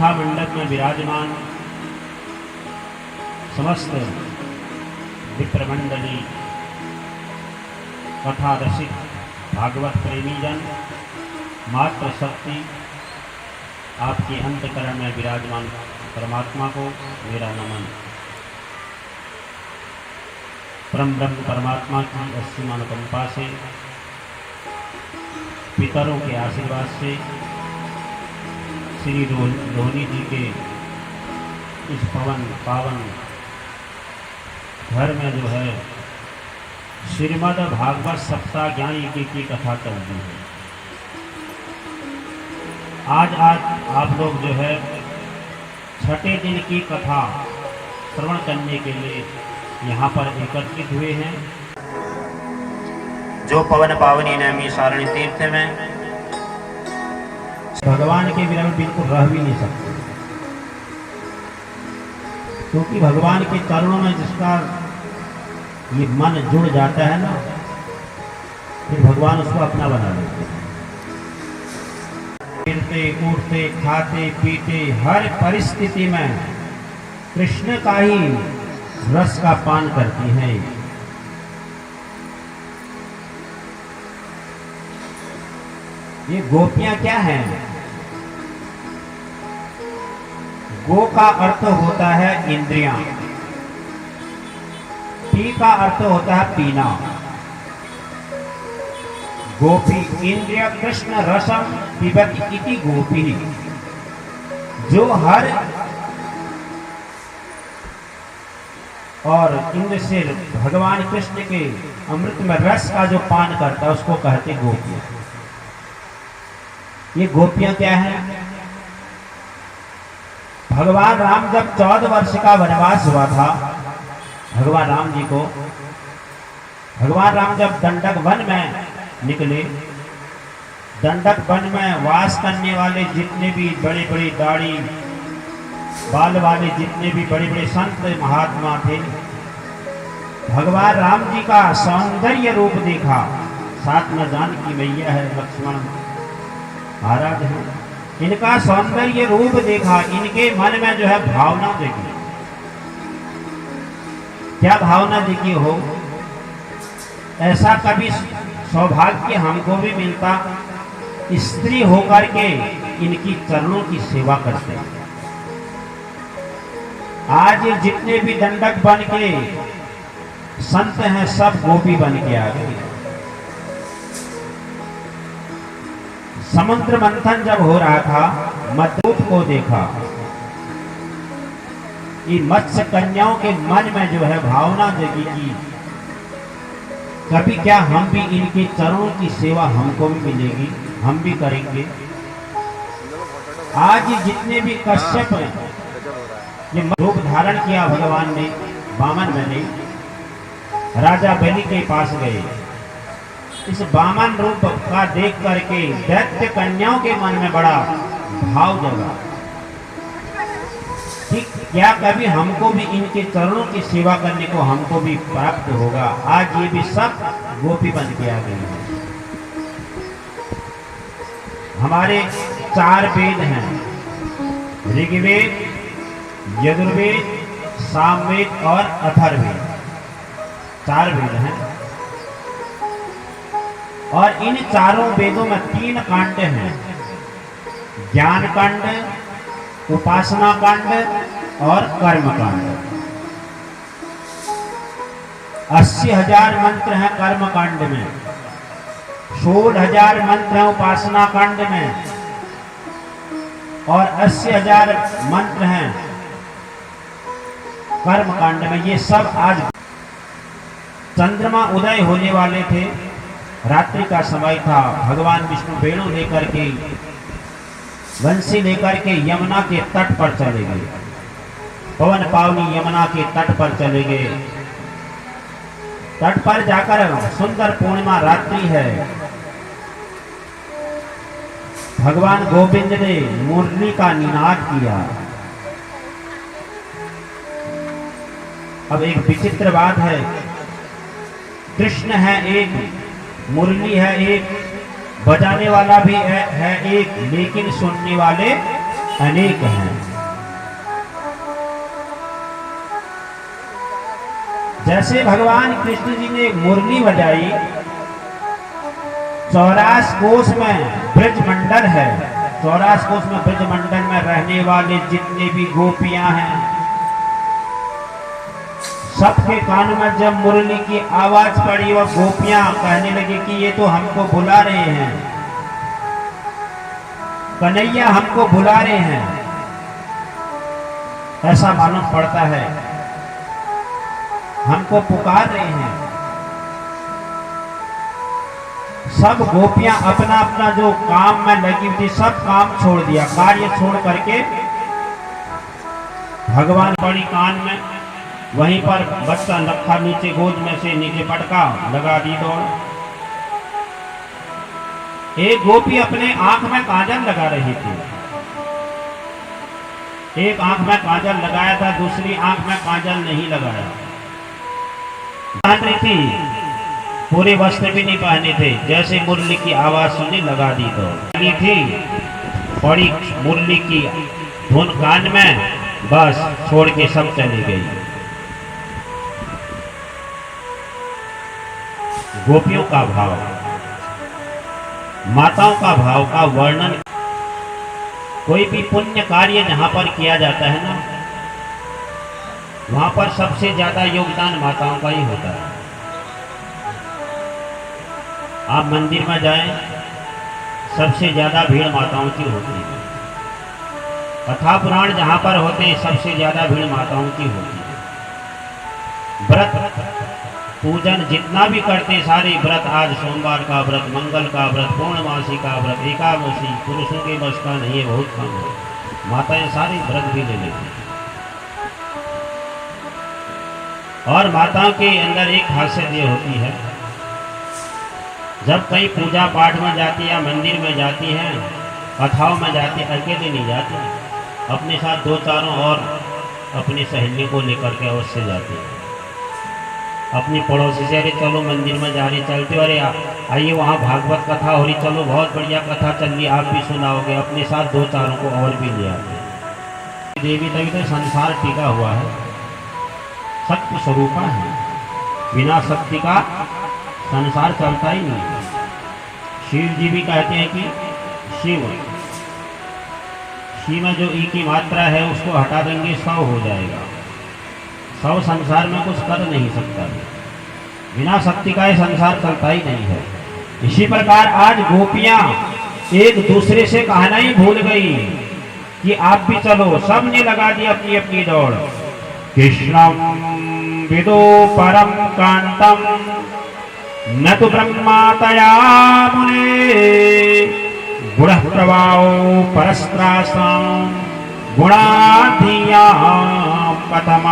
कथा मंडप में विराजमान समस्त विप्रमंडली, कथा रसिक, भागवत प्रेमी जन, मात्र शक्ति, आपके अंतकरण में विराजमान परमात्मा को मेरा नमन। परम ब्रह्म परमात्मा की असीम अनुकंपा से, पितरों के आशीर्वाद से, श्री रोहिणी जी के इस पवन पावन घर में जो है श्रीमद् भागवत सप्ताह ज्ञान यज्ञ की कथा चल रही है। आज आप लोग जो है छठे दिन की कथा श्रवण करने के लिए यहाँ पर एकत्रित हुए हैं। जो पवन पावनी नैमी सारणी तीर्थ में भगवान के बिना बिल्कुल रह भी नहीं सकते, क्योंकि भगवान के चरणों में जिसका ये मन जुड़ जाता है ना, फिर भगवान उसको अपना बना लेते हैं। गिरते उठते खाते पीते हर परिस्थिति में कृष्ण का ही रस का पान करती हैं। ये गोपियां क्या हैं? गो का अर्थ होता है इंद्रियां, पी का अर्थ होता है पीना। गोपी इंद्रिय कृष्ण रसम पिबति इति गोपी, जो हर और इंद्र से भगवान कृष्ण के अमृत में रस का जो पान करता है उसको कहते गोपियां। ये गोपियां क्या है? भगवान राम जब 14 वर्ष का वनवास हुआ था, भगवान राम जी को, भगवान राम जब दंडक वन में निकले, दंडक वन में वास करने वाले जितने भी बड़े बड़े दाढ़ी बाल वाले जितने भी बड़े बड़े संत महात्मा थे, भगवान राम जी का सौंदर्य रूप देखा। साथ में जानकी मैया है, लक्ष्मण महाराज है, इनका सौंदर्य रूप देखा, इनके मन में जो है भावना देखी। क्या भावना देखी हो? ऐसा कभी सौभाग्य हमको भी मिलता, स्त्री होकर के इनकी चरणों की सेवा करते। आज जितने भी दंडक बन के संत हैं सब गोपी बन के आ गए। समुद्र मंथन जब हो रहा था, मधुप को देखा, ये मत्स्य कन्याओं के मन में जो है भावना जगी कि कभी क्या हम भी इनके चरणों की सेवा हमको भी मिलेगी, हम भी करेंगे। आज जितने भी कश्यप हैं, ये रूप धारण किया भगवान ने, वामन बने, राजा बलि के पास गए। इस वामन रूप का देख करके दैत्य कन्याओं के मन में बड़ा भाव जगा कि क्या कभी हमको भी इनके चरणों की सेवा करने को हमको भी प्राप्त होगा। आज ये भी सब गोपी बन के आ गई हैं। हमारे 4 वेद हैं, ऋग्वेद, यजुर्वेद, सामवेद और अथर्ववेद, 4 वेद हैं। और इन चारों वेदों में 3 कांड हैं, ज्ञान कांड, उपासना कांड और कर्म कांड। 80,000 मंत्र हैं कर्म कांड में, 16,000 मंत्र हैं उपासना कांड में, और 80,000 मंत्र हैं कर्म कांड में। ये सब आज चंद्रमा उदय होने वाले थे, रात्रि का समय था, भगवान विष्णु वेणु लेकर के, वंशी लेकर के यमुना के तट पर चले गए। पवन पावनी यमुना के तट पर चले गए। तट पर जाकर सुंदर पूर्णिमा रात्रि है, भगवान गोविंद ने मुरली का निनाद किया। अब एक विचित्र बात है, कृष्ण है एक, मुरली है एक, बजाने वाला भी है एक, लेकिन सुनने वाले अनेक हैं। जैसे भगवान कृष्ण जी ने मुरली बजाई, 84 कोस में ब्रजमंडल है, 84 कोस में ब्रजमंडल में रहने वाले जितने भी गोपियां हैं, सबके कान में जब मुरली की आवाज पड़ी, वह गोपियां कहने लगी कि ये तो हमको बुला रहे हैं, कन्हैया हमको बुला रहे हैं, ऐसा मालूम पड़ता है, हमको पुकार रहे हैं। सब गोपियां अपना अपना जो काम में लगी हुई थी, सब काम छोड़ दिया, कार्य छोड़ करके भगवान बड़ी कान में, वहीं पर बच्चा रखा नीचे, गोद में से नीचे पटका, लगा दी दौड़। एक गोपी अपने आंख में काजल लगा रही थी, एक आंख में काजल लगाया था, दूसरी आंख में काजल नहीं लगाया, पहन रही थी, पूरे वस्त्र भी नहीं पहने थे, जैसे मुरली की आवाज सुनी लगा दी दौड़ थी, बड़ी मुरली की धुन कान में, बस छोड़ के सब चली गई। गोपियों का भाव, माताओं का भाव का वर्णन, कोई भी पुण्य कार्य जहां पर किया जाता है ना, वहां पर सबसे ज्यादा योगदान माताओं का ही होता है। आप मंदिर में जाएं, सबसे ज्यादा भीड़ माताओं की होती है। कथा पुराण जहां पर होते हैं, सबसे ज्यादा भीड़ माताओं की होती है। व्रत पूजन जितना भी करते, सारे व्रत, आज सोमवार का व्रत, मंगल का व्रत, पूर्णमासी का व्रत, एकादशी, पुरुषों के बस का नहीं है, बहुत कम है। माताएं सारे व्रत भी ले लेती हैं। और माताओं के अंदर एक खासियत ये होती है, जब कहीं पूजा पाठ में जाती है या मंदिर में जाती हैं, कथाओं में जाती, अकेले नहीं जाती, अपने साथ 2-4 और अपनी सहेलियों को लेकर के अवश्य जाती है। अपनी पड़ोसी से, अरे चलो मंदिर में जा रही, चलते, अरे आइए वहाँ भागवत कथा हो रही, चलो बहुत बढ़िया कथा चल रही, आप भी सुनाओगे, अपने साथ 2-4 को और भी ले आते हैं। देवी तभी तो संसार टिका हुआ है, सत्य स्वरूपा है, बिना शक्ति का संसार चलता ही नहीं। शिव जी भी कहते हैं कि शिव में जो ई की मात्रा है उसको हटा देंगे 100 हो जाएगा। 100 संसार में कुछ कर नहीं सकता, बिना शक्ति का ये संसार चलता ही नहीं है। इसी प्रकार आज गोपियां एक दूसरे से कहना ही भूल गई कि आप भी चलो, सब ने लगा दी अपनी अपनी दौड़। कृष्णम विदो परम कांतम न तो ब्रह्मा तया मुने गुण प्रभाव परस्त्रासम गुणाधिया कथम।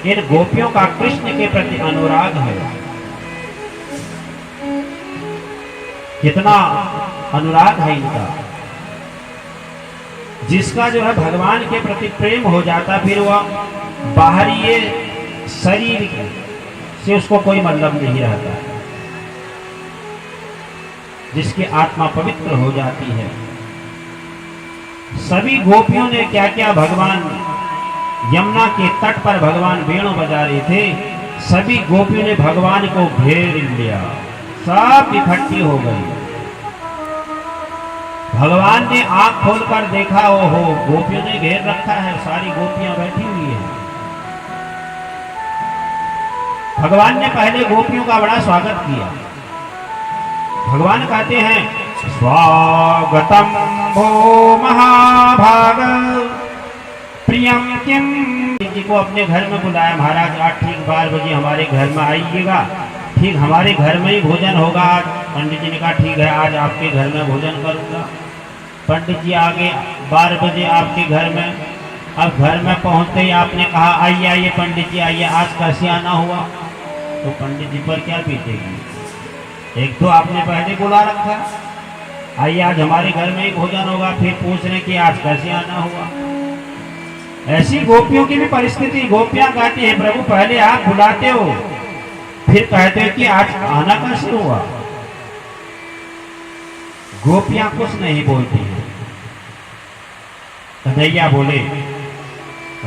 इन गोपियों का कृष्ण के प्रति अनुराग है, कितना अनुराग है इनका। जिसका जो है भगवान के प्रति प्रेम हो जाता, फिर वह बाहरी शरीर से उसको कोई मतलब नहीं रहता, जिसकी आत्मा पवित्र हो जाती है। सभी गोपियों ने क्या क्या, भगवान यमुना के तट पर भगवान वेणु बजा रहे थे, सभी गोपियों ने भगवान को घेर लिया, सब इकट्ठी हो गई। भगवान ने आंख खोलकर देखा, ओहो गोपियों ने घेर रखा है, सारी गोपियां बैठी हुई हैं। भगवान ने पहले गोपियों का बड़ा स्वागत किया। भगवान कहते हैं, स्वागतम भो महाभाग प्रियम किम। जी को अपने घर में बुलाया, महाराज आज ठीक 12 बजे हमारे घर में आइएगा, ठीक हमारे घर में ही भोजन होगा आज। पंडित जी ने कहा ठीक है, आज आपके घर में भोजन करूंगा। पंडित जी आगे 12 बजे आपके घर में। अब घर में पहुंचते ही आपने कहा आइए आइए पंडित जी आइए, आज कैसे आना हुआ? तो पंडित जी पर क्या बीतेगी, एक तो आपने पहले बुला रखा, आइए आज हमारे घर में ही भोजन होगा, फिर पूछ रहे कि आज कैसे आना हुआ। ऐसी गोपियों की भी परिस्थिति। गोपियां कहती है प्रभु पहले आप बुलाते हो, फिर कहते हो कि आज आना कैसे हुआ। गोपियां कुछ नहीं बोलती हैं, कन्हैया बोले,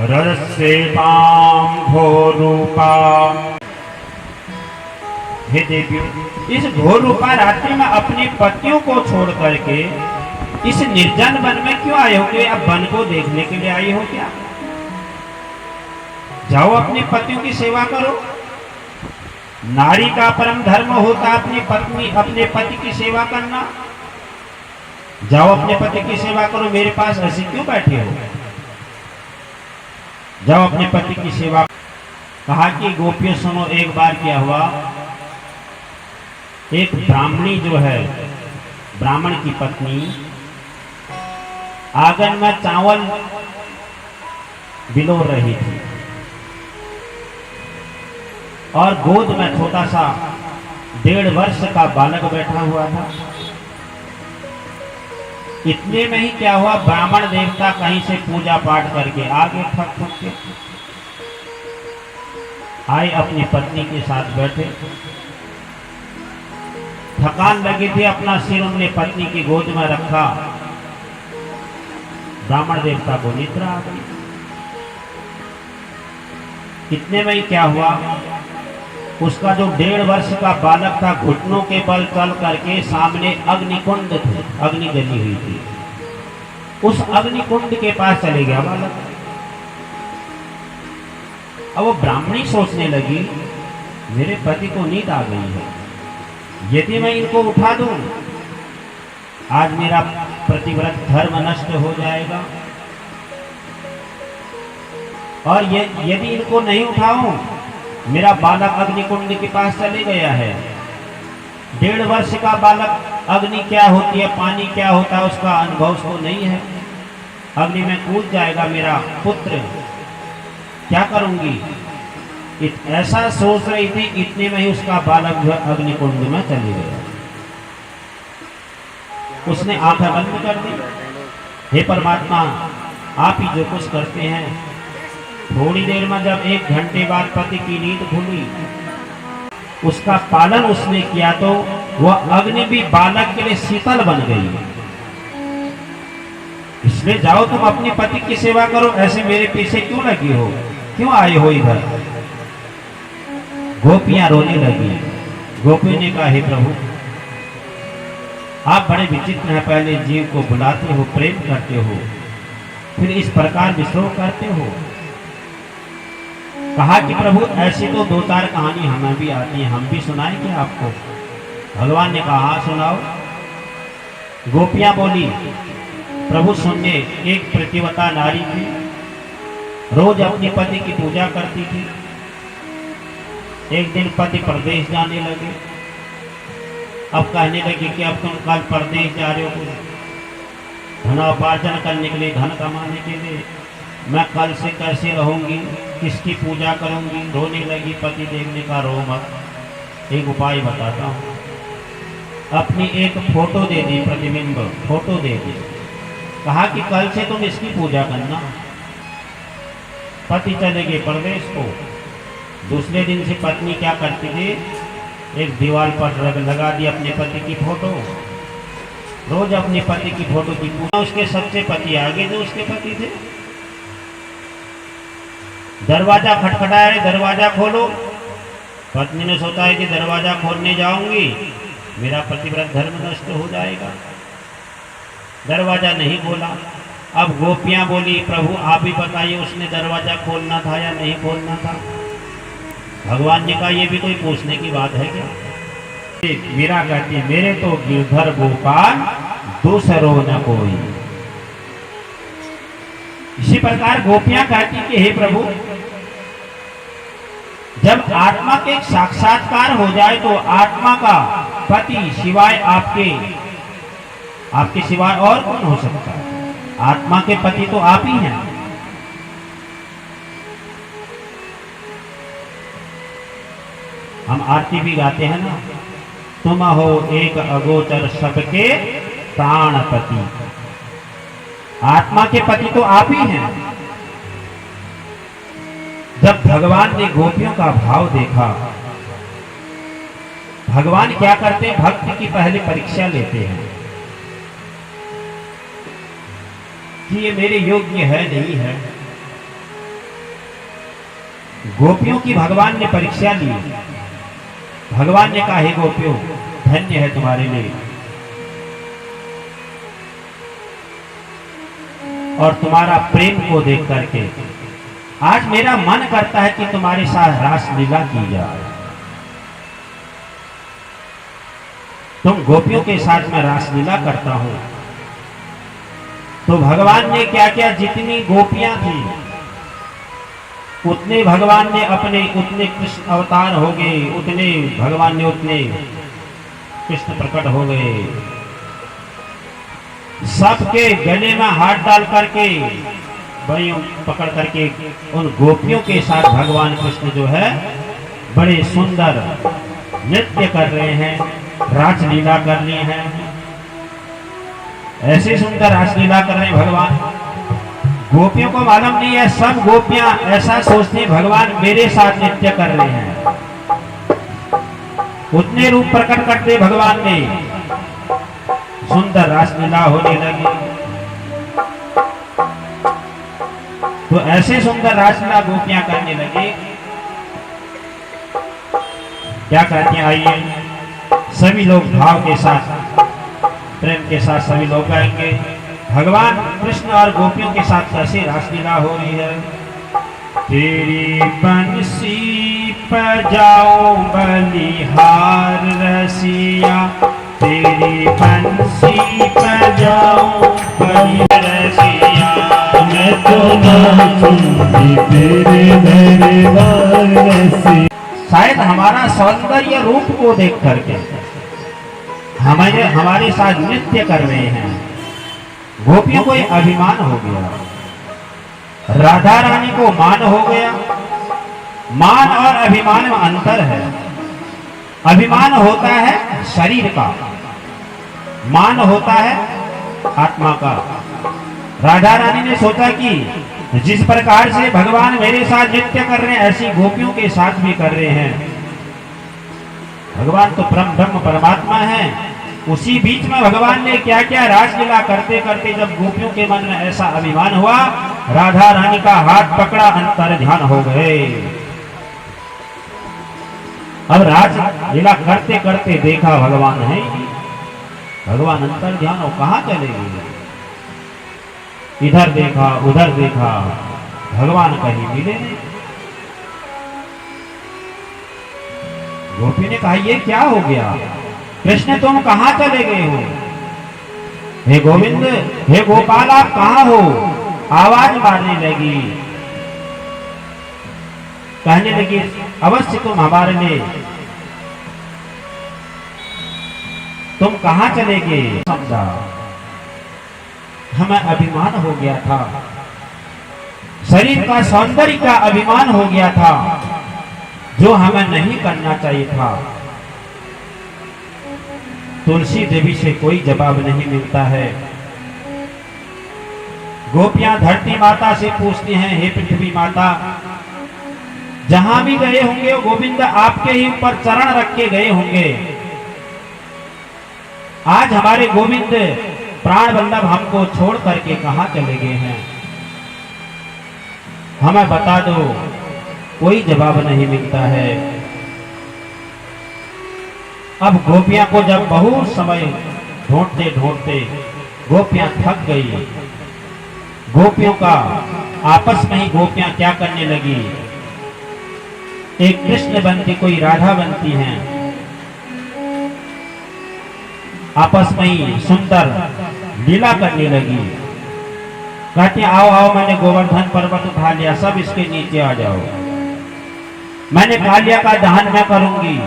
रसेताम घोर रूपा। हे देवियों, इस घोर रूपा रात्रि में अपने पतियों को छोड़ करके इस निर्जन वन में क्यों आए हो? क्या अब वन को देखने के लिए आए हो क्या? जाओ अपने पतियों की सेवा करो। नारी का परम धर्म होता अपने पति की सेवा करना। जाओ अपने पति की सेवा करो, मेरे पास ऐसे क्यों बैठे हो? जाओ अपने पति की सेवा। कहा कि गोपियों सुनो, एक बार क्या हुआ, एक ब्राह्मणी जो है, ब्राह्मण की पत्नी आंगन में चावल बिलोर रही थी और गोद में छोटा सा 1.5 वर्ष का बालक बैठा हुआ था। इतने में ही क्या हुआ, ब्राह्मण देवता कहीं से पूजा पाठ करके आगे थक के आए, अपनी पत्नी के साथ बैठे, थकान लगी थी, अपना सिर उन्होंने पत्नी की गोद में रखा। ब्राह्मण देवता को निद्रा आ गई। इतने में ही क्या हुआ, उसका जो 1.5 वर्ष का बालक था, घुटनों के बल चल करके सामने अग्निकुंड थे, अग्नि जली हुई थी, उस अग्निकुंड के पास चले गया बालक। अब वो ब्राह्मणी सोचने लगी, मेरे पति को नींद आ गई है, यदि मैं इनको उठा दूं, आज मेरा प्रतिव्रत धर्म नष्ट हो जाएगा, और यदि इनको नहीं उठाऊं, मेरा बालक अग्निकुंड के पास चले गया है। 1.5 वर्ष का बालक, अग्नि क्या होती है, पानी क्या होता है, उसका अनुभव उसको नहीं है, अग्नि में कूद जाएगा मेरा पुत्र, क्या करूंगी? ऐसा सोच रही थी। इतने में ही उसका बालक जो अग्निकुंड में चले गया। उसने आंखें बंद कर दी। हे परमात्मा, आप ही जो कुछ करते हैं। थोड़ी देर में जब 1 घंटे बाद पति की नींद खुली, उसका पालन उसने किया तो वह अग्नि भी बालक के लिए शीतल बन गई। इसलिए जाओ तुम अपने पति की सेवा करो, ऐसे मेरे पीछे क्यों लगी हो, क्यों आए हो इधर? गोपियां रोने लगी। गोपी ने कहा, हे प्रभु, आप बड़े विचित्र हैं, पहले जीव को बुलाते हो, प्रेम करते हो, फिर इस प्रकार विद्रोह करते हो। कहा कि प्रभु, ऐसी तो 2-4 कहानी हमें भी आती है, हम भी सुनाएंगे आपको। भगवान ने कहा, सुनाओ। गोपियां बोली, प्रभु सुनिए, एक प्रतिवता नारी थी, रोज अपने पति की पूजा करती थी। एक दिन पति परदेश जाने लगे। अब कहने लगे कि अब तुम कल परदेश जा रहे हो, धनोपार्जन करने के लिए, धन कमाने के लिए, मैं कल से कैसे रहूंगी, किसकी पूजा करूंगी? रोने लगी। पति देखने का, रो मत, एक उपाय बताता हूँ। अपनी एक फोटो दे दी, प्रतिबिंब फोटो दे दी। कहा कि कल से तुम इसकी पूजा करना। पति चले गए परदेश को। दूसरे दिन से पत्नी क्या करती थी, एक दीवार पर लगा दी अपने पति की फोटो। रोज अपने पति की फोटो की पूजा। उसके सच्चे पति आगे जो उसके पति थे। दरवाजा खटखटाया, दरवाजा खोलो। पत्नी ने सोचा है कि दरवाजा खोलने जाऊंगी, मेरा प्रतिव्रत धर्म नष्ट हो जाएगा। दरवाजा नहीं खोला। अब गोपियां बोली, प्रभु आप ही बताइए, उसने दरवाजा खोलना था या नहीं खोलना था? भगवान ने कहा, ये भी कोई पूछने की बात है क्या? मीरा कहती है, मेरे तो गिरधर गोपाल दूसरो न कोई। इसी प्रकार गोपियां कहती कि हे प्रभु, जब आत्मा के साक्षात्कार हो जाए तो आत्मा का पति सिवाय आपके सिवाय और कौन हो सकता है? आत्मा के पति तो आप ही हैं। हम आरती भी गाते हैं ना, तुम हो एक अगोचर सबके प्राणपति। आत्मा के पति तो आप ही हैं। जब भगवान ने गोपियों का भाव देखा, भगवान क्या करते हैं, भक्त की पहले परीक्षा लेते हैं। कि ये मेरे योग्य है नहीं है। गोपियों की भगवान ने परीक्षा ली। भगवान ने कहा, हे गोपियों, धन्य है तुम्हारे लिए, और तुम्हारा प्रेम को देख करके आज मेरा मन करता है कि तुम्हारे साथ रास लीला की जाए। तुम गोपियों के साथ मैं रास लीला करता हूं। तो भगवान ने क्या क्या, जितनी गोपियां थी उतने भगवान ने अपने, उतने कृष्ण अवतार हो गए, उतने भगवान ने, उतने कृष्ण प्रकट हो गए। सबके गले में हाथ डाल करके, बड़ी पकड़ करके उन गोपियों के साथ भगवान कृष्ण जो है बड़े सुंदर नृत्य कर रहे हैं, रासलीला कर रही हैं। ऐसे सुंदर रासलीला कर रहे हैं भगवान। गोपियों को मालूम नहीं है, सब गोपियां ऐसा सोचती भगवान मेरे साथ नृत्य कर रहे हैं। उतने रूप प्रकट करते भगवान ने, सुंदर रासलीला होने लगी। तो ऐसे सुंदर रासलीला गोपियां करने लगे। क्या कहते हैं, आइए सभी लोग भाव के साथ, प्रेम के साथ सभी लोग गाएंगे। भगवान कृष्ण और गोपियों के साथ कैसे रासलीला हो रही है। तेरी बंसी बजाओ बलिहार रसिया, तेरी बंसी बजाओ बलिहार रसिया, मैं तो नाचूंगी तेरे दरबार रसिया। शायद हमारा सौंदर्य रूप को देख करके हमारे साथ नृत्य कर रहे हैं। गोपियों को अभिमान हो गया, राधा रानी को मान हो गया। मान और अभिमान में अंतर है। अभिमान होता है शरीर का, मान होता है आत्मा का। राधा रानी ने सोचा कि जिस प्रकार से भगवान मेरे साथ नृत्य कर रहे हैं, ऐसी गोपियों के साथ भी कर रहे हैं। भगवान तो ब्रह्म परमात्मा है। उसी बीच में भगवान ने क्या क्या रासलीला करते करते जब गोपियों के मन में ऐसा अभिमान हुआ, राधा रानी का हाथ पकड़ा, अंतर ध्यान हो गए। अब रासलीला करते करते देखा भगवान है, भगवान अंतर ध्यान हो, कहां चले गए। इधर देखा उधर देखा, भगवान कहीं मिले नहीं। गोपी ने कहा, ये क्या हो गया कृष्ण, तुम कहां चले गए हो। हे गोविंद, हे गोपाल, आप कहां हो। आवाज मारने लगी, कहने लगी, अवश्य तुम हमारे लिए, तुम कहां चले गए। समझा, हमें अभिमान हो गया था, शरीर का सौंदर्य का अभिमान हो गया था, जो हमें नहीं करना चाहिए था। तुलसी देवी से कोई जवाब नहीं मिलता है। गोपियां धरती माता से पूछती हैं, हे पृथ्वी माता, जहां भी गए होंगे गोविंद आपके ही ऊपर चरण रख के गए होंगे। आज हमारे गोविंद प्राण वल्लभ हमको छोड़ करके कहां चले गए हैं, हमें बता दो। कोई जवाब नहीं मिलता है। अब गोपियां को जब बहुत समय ढूंढते ढूंढते गोपियां थक गई। गोपियों का आपस में ही गोपियां क्या करने लगी, एक कृष्ण बनती, कोई राधा बनती हैं, आपस में ही सुंदर लीला करने लगी। कहती, आओ आओ, मैंने गोवर्धन पर्वत उठा लिया, सब इसके नीचे आ जाओ, मैंने कालिया का दहन मैं करूंगी।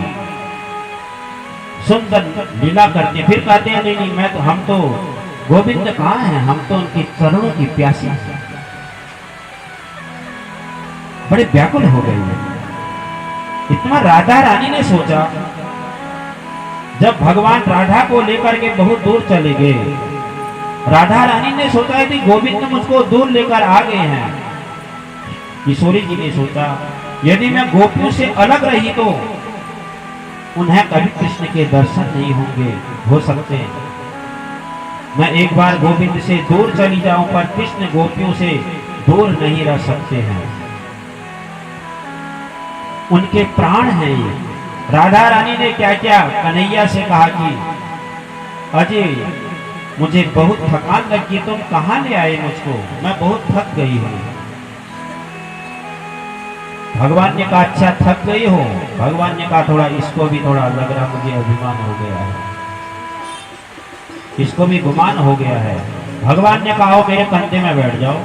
सुंदर लीला करते, फिर कहते हैं, नहीं नहीं, मैं तो, हम तो गोविंद कहाँ हैं, हम तो उनके चरणों की प्यासी हैं। बड़े व्याकुल हो गए। इतना राधा रानी ने सोचा, जब भगवान राधा को लेकर के बहुत दूर चले गए, राधा रानी ने सोचा कि गोविंद मुझको दूर लेकर आ गए हैं। किशोरी जी ने सोचा, यदि मैं गोपियों से अलग रही तो उन्हें कभी कृष्ण के दर्शन नहीं होंगे, हो सकते हैं। मैं एक बार गोविंद से दूर चली जाऊं, पर कृष्ण गोपियों से दूर नहीं रह सकते हैं। उनके प्राण हैं ये। राधा रानी ने क्या क्या कन्हैया से कहा कि अजय मुझे बहुत थकान लगी, तुम कहां ले आए मुझको, मैं बहुत थक गई हूं। भगवान ने कहा अच्छा थक गई हो। भगवान ने कहा थोड़ा इसको भी थोड़ा लग रहा मुझे अभिमान हो गया है, इसको भी गुमान हो गया है। भगवान ने कहा मेरे कंधे में बैठ जाओ।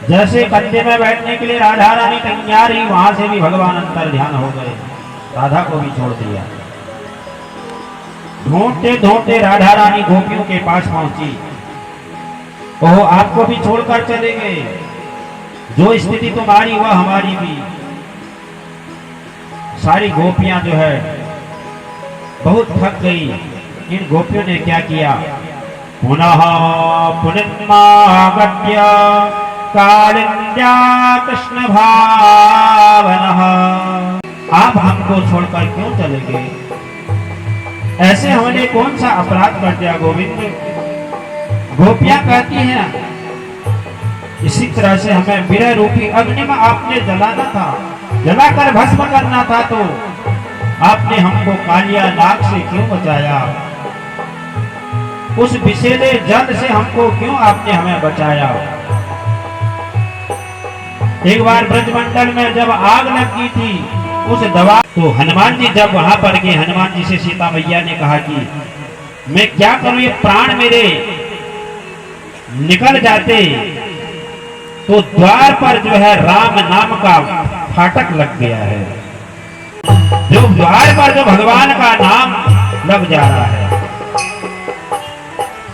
जैसे कंधे में बैठने के लिए राधा रानी तैयार ही, वहां से भी भगवान अंतर ध्यान हो गए, राधा को भी छोड़ दिया। ढूंढते ढूंढते राधा रानी गोपियों के पास पहुंची। ओहो आपको भी छोड़कर चले गए, जो स्थिति तुम्हारी वह हमारी भी। सारी गोपियां जो है बहुत थक गई। इन गोपियों ने क्या किया, पुनः पुनर्मागत्य कालिंद्या कृष्ण भावनः, आप हमको छोड़कर क्यों चले गए, ऐसे हमने कौन सा अपराध कर दिया गोविंद। गोपियां कहती हैं इसी तरह से हमें विरह रूपी अग्नि में आपने जलाना था, जलाकर भस्म करना था, तो आपने हमको कालिया नाग से क्यों बचाया, उस विषैले जल से हमको क्यों आपने हमें बचाया। एक बार ब्रजमंडल में जब आग लगी थी उस दवा, तो हनुमान जी जब वहां पर गए, हनुमान जी से सीता मैया ने कहा कि मैं क्या करूं, ये प्राण मेरे निकल जाते, तो द्वार पर जो है राम नाम का फाटक लग गया है। जो द्वार पर जो भगवान का नाम लग जा रहा है,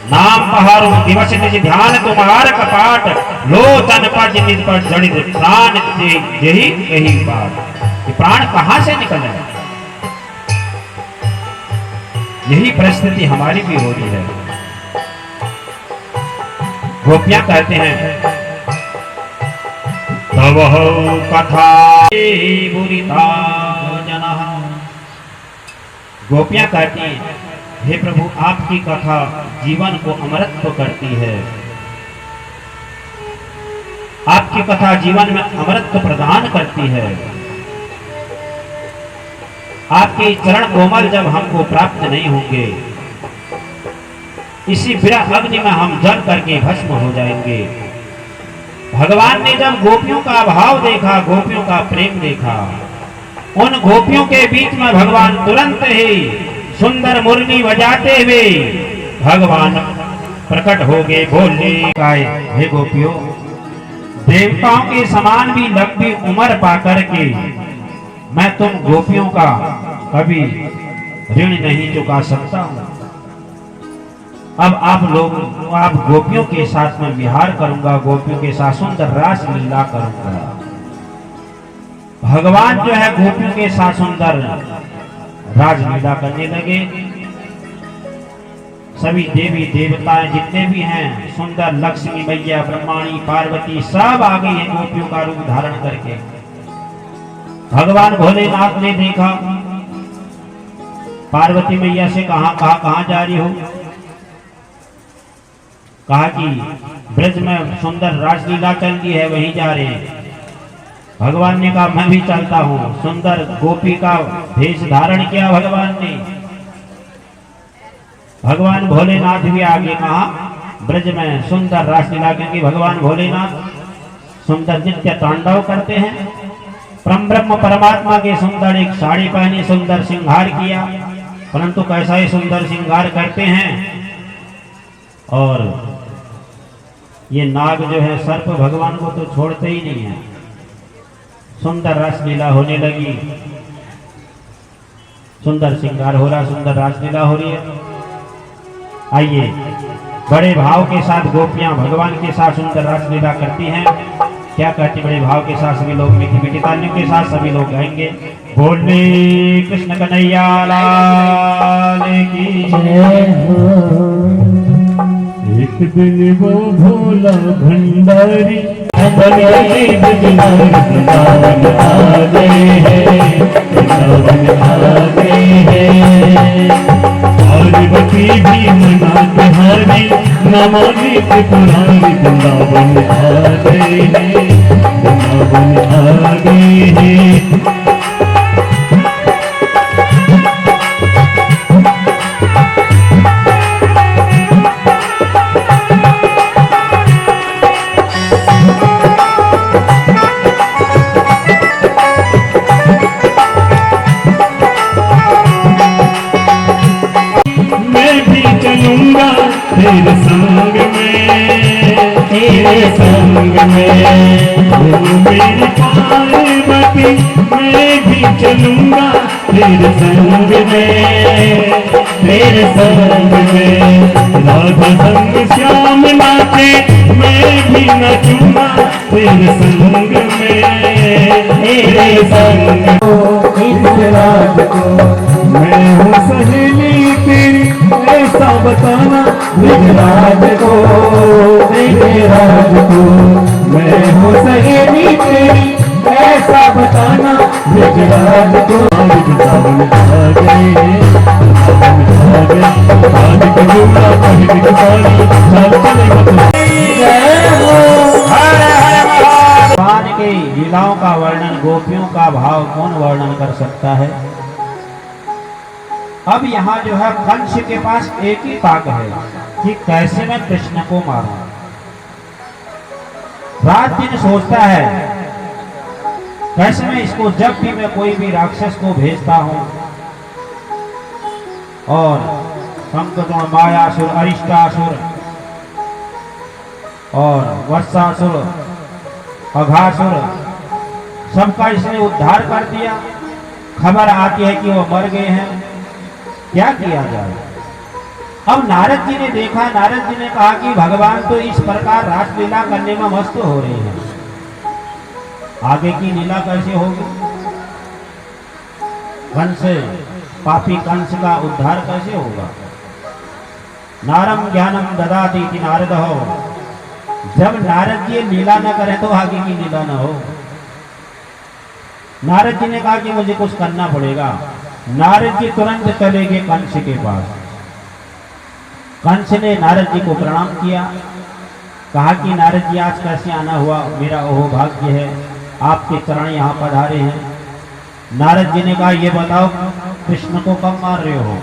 नाम पहाड़ो दिवस निज ध्यान तुम्हार कपाट, लोचन पज निज पर जड़ित प्राण यही कही बात। ये प्राण कहां से निकले, यही परिस्थिति हमारी भी हो रही है। गोपियां कहते हैं तव कथा बुरीता जनः, गोपियां कहती हैं हे प्रभु आपकी कथा जीवन को अमरत्व करती है, आपकी कथा जीवन में अमरत्व प्रदान करती है। आपके चरण कोमल जब हमको प्राप्त नहीं होंगे, इसी विरह अग्नि में हम जल करके भस्म हो जाएंगे। भगवान ने जब गोपियों का भाव देखा, गोपियों का प्रेम देखा, उन गोपियों के बीच में भगवान तुरंत ही सुंदर मुरली बजाते हुए भगवान प्रकट हो गए। बोले हे गोपियों, देवताओं के समान भी लंबी उम्र पाकर के मैं तुम गोपियों का कभी ऋण नहीं चुका सकता हूं। अब आप गोपियों के साथ में विहार करूंगा, गोपियों के साथ सुंदर रास लीला करूंगा। भगवान जो है गोपियों के साथ सुंदर राजलीला करने लगे। सभी देवी देवताएं जितने भी हैं, सुंदर लक्ष्मी मैया, ब्रह्माणी, पार्वती, सब आ गई हैं गोपियों का रूप धारण करके। भगवान भोलेनाथ ने देखा, पार्वती मैया से कहां जा रही हो, कहा कि ब्रज में सुंदर रासलीला चल रही है, वहीं जा रहे हैं। भगवान ने कहा मैं भी चलता हूं। सुंदर गोपी का भेष धारण किया भगवान ने। भगवान भोलेनाथ भी आगे कहा ब्रज में सुंदर रासलीला, क्योंकि भगवान भोलेनाथ सुंदर नित्य तांडव करते हैं। ब्रह्म परमात्मा के सुंदर एक साड़ी पहनी, सुंदर श्रृंगार किया, परंतु कैसा ही सुंदर श्रृंगार करते हैं। और ये नाग जो है सर्प भगवान को तो छोड़ते ही नहीं है। सुंदर रासलीला होने लगी, सुंदर श्रृंगार हो रहा, सुंदर रासलीला हो रही है। आइए बड़े भाव के साथ गोपियां भगवान के साथ सुंदर रासलीला करती हैं। क्या कहती बड़े भाव के साथ सभी लोग मीठी मीठी तालियों के साथ सभी लोग गाएंगे। बोले कृष्ण कन्हैया लाल की जय हो। एक दिन वो भोला भंडारी बलिए बजनार वृंदावन आ गए हैं, वृंदावन आ गए हैं। पार्वती भी मनाती हमारी त्रिपुरारी वृंदावन आ गए हैं, वृंदावन आ गए हैं। तेरे संग में, तेरे संग में मेरी पार्वती, मैं भी चलूंगा तेरे संग में, तेरे संग में। राधा संग श्याम नाचे, मैं भी नचूंगा तेरे संग में, तेरे संग। इस रात को मैं हूँ सहेली तेरी, ऐसा बताना विजराज को, विजराज को। मैं हूँ सहेली तेरी, ऐसा बताना विजराज को। वृंदावन आ गए, वृंदावन आ गए। आज के जुमला पहली के सारी चल चले भगवान की लीलाओं का वर्णन, गोपियों का भाव कौन वर्णन कर सकता है। अब यहाँ जो है कंस के पास एक ही ताक है कि कैसे मैं कृष्ण को मारूं। रात दिन सोचता है कैसे मैं इसको, जब भी मैं कोई भी राक्षस को भेजता हूं और संकटों, मायासुर, अरिष्टासुर और वत्सासुर, अघासुर, सबका इसने उद्धार कर दिया। खबर आती है कि वो मर गए हैं, क्या किया जाए। अब नारद जी ने देखा, नारद जी ने कहा कि भगवान तो इस प्रकार रासलीला करने में मस्त हो रहे हैं, आगे की लीला कैसे होगी। कंस, पापी कंस का उद्धार कैसे होगा। नारम ज्ञानम ददाति इति नारद हो। जब नारद जी लीला न करें तो आगे की लीला न हो। नारद जी ने कहा कि मुझे कुछ करना पड़ेगा। नारद जी तुरंत चले गए कंस के पास। कंस ने नारद जी को प्रणाम किया, कहा कि नारद जी आज कैसे आना हुआ, मेरा ओह भाग्य है, आपके चरण यहाँ पधारे हैं। नारद जी ने कहा ये बताओ कृष्ण को कब मार रहे हो।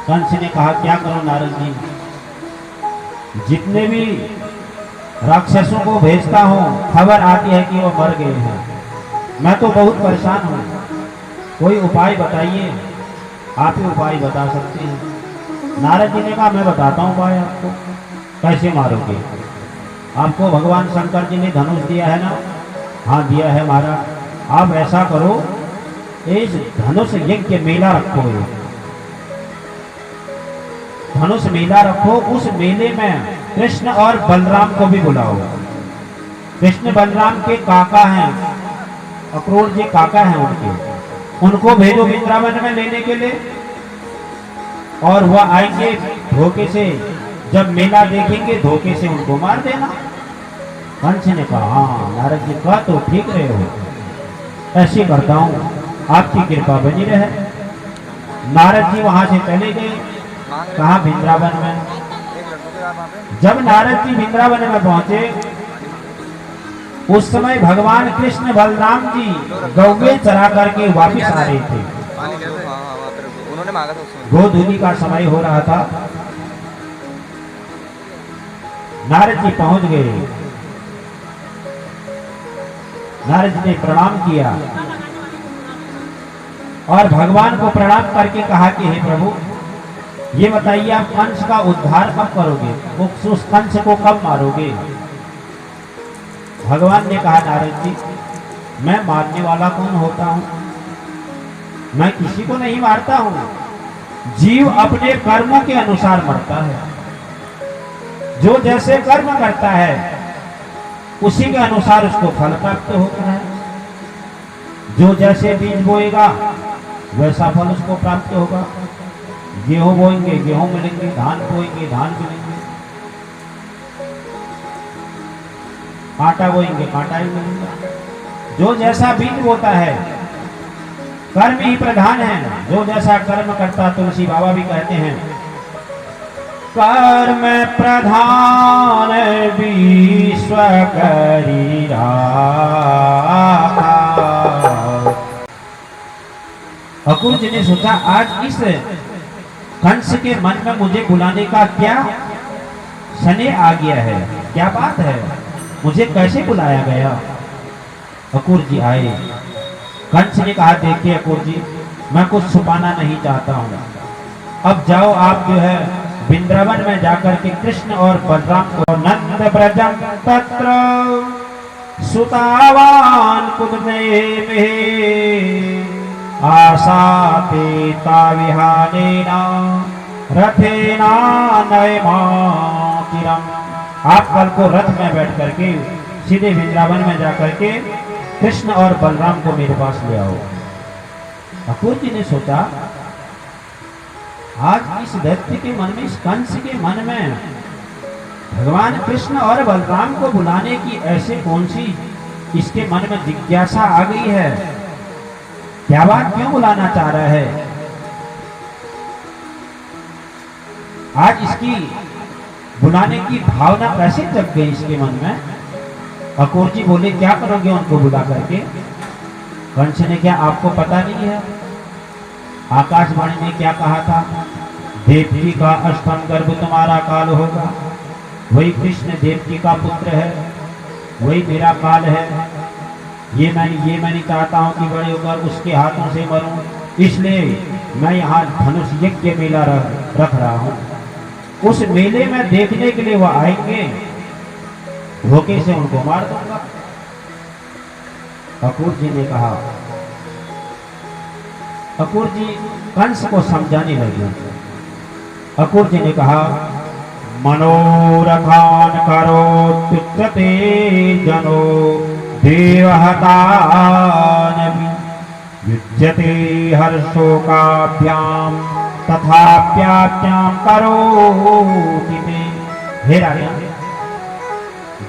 कंस ने कहा क्या करो नारद जी, जितने भी राक्षसों को भेजता हूँ खबर आती है कि वो मर गए हैं, मैं तो बहुत परेशान हूँ, कोई उपाय बताइए। आप ही उपाय बता सकते हैं। नारद जी ने कहा मैं बताता हूँ उपाय आपको, कैसे मारोगे। आपको भगवान शंकर जी ने धनुष दिया है ना। हाँ दिया है महाराज। आप ऐसा करो, इस धनुष यज्ञ मेला रखो, धनुष मेला रखो, उस मेले में कृष्ण और बलराम को भी बुलाओ। कृष्ण बलराम के काका हैं, अक्रूर जी काका हैं उनको भेजो वृंदावन में लेने के लिए, और वह आएंगे धोखे से, जब मेला देखेंगे धोखे से उनको मार देना। कंस ने कहा हाँ नारद जी कहा तो ठीक रहे हो, ऐसे करता हूं, आपकी कृपा बनी रहे। नारद जी वहां से चले गए, कहा वृंदावन में। जब नारद जी वृंदावन में पहुंचे उस समय भगवान कृष्ण बलराम जी गौवे चरा करके वापिस आ रहे थे। गोधूली का समय हो रहा था। नारद जी पहुंच गए। नारद जी ने प्रणाम किया और भगवान को प्रणाम करके कहा कि हे प्रभु ये बताइए आप कंस का उद्धार कब करोगे, उस कंस को कब मारोगे। भगवान ने कहा नारद जी मैं मारने वाला कौन होता हूं, मैं किसी को नहीं मारता हूं। जीव अपने कर्मों के अनुसार मरता है, जो जैसे कर्म करता है उसी के अनुसार उसको फल प्राप्त होता है। जो जैसे बीज बोएगा वैसा फल उसको प्राप्त होगा। गेहूं बोएंगे गेहूं मिलेंगे, धान बोएंगे धान मिलेंगे, कांटा बोएंगे कांटा ही मिलेगा। जो जैसा बीज बोता है, कर्म ही प्रधान है। जो जैसा कर्म करता, तुलसी बाबा भी कहते हैं कर्म प्रधान विश्व करी राखा। अकुल जी ने सोचा आज इस कंस के मन में मुझे बुलाने का क्या शनि आ गया है, क्या बात है, मुझे कैसे बुलाया गया। अकुल जी आए। कंस ने कहा देखिए अकुल जी, मैं कुछ छुपाना नहीं चाहता हूँ, अब जाओ आप जो है वृंदावन में जाकर के कृष्ण और बलराम को नंद ब्रजम तत्र सुतावान कुदने आसाते विहानेना रथेना नयमातिरम। आप कल को रथ में बैठ करके सीधे वृंदावन में जाकर के कृष्ण और बलराम को मेरे पास ले आओ। अकुल जी ने सोचा आज इस व्यक्ति के मन में, इस कंस के मन में भगवान कृष्ण और बलराम को बुलाने की ऐसे कौन सी इसके मन में जिज्ञासा आ गई है, क्या बात, क्यों बुलाना चाह रहा है। आज इसकी बुलाने की भावना कैसे जग गई इसके मन में। अकुल जी बोले क्या करोगे उनको बुला करके। कंस ने क्या आपको पता नहीं है, आकाशवाणी ने क्या कहा था, देवकी का अष्टम गर्भ तुम्हारा काल होगा। वही कृष्ण देवकी का पुत्र है, वही मेरा काल है। ये मैं नहीं चाहता हूँ कि बड़े होकर उसके हाथों से मरूं, इसलिए मैं यहाँ धनुष यज्ञ मेला रख रहा हूँ। उस मेले में देखने के लिए वह आएंगे, धोखे से उनको मार दूंगा। अकुल जी ने कहा, अकुल जी कंस को समझाने लगे। अकुल जी ने कहा मनोरथान करो तुच्यते जनो देवहतान युज्यते हर्षोकाभ्याम तथाप्याप्याम करोति ते। हे राजा,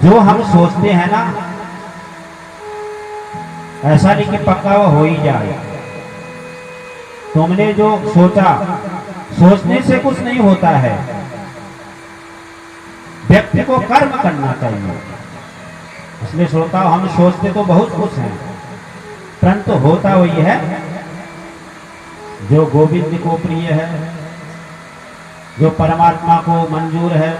जो हम सोचते हैं ना ऐसा नहीं कि पक्का वो हो ही जाए। तुमने जो सोचा, सोचने से कुछ नहीं होता है, व्यक्ति को कर्म करना चाहिए। इसलिए सोता हम सोचते तो बहुत कुछ हैं, परंतु होता वही है जो गोविंद को प्रिय है, जो परमात्मा को मंजूर है।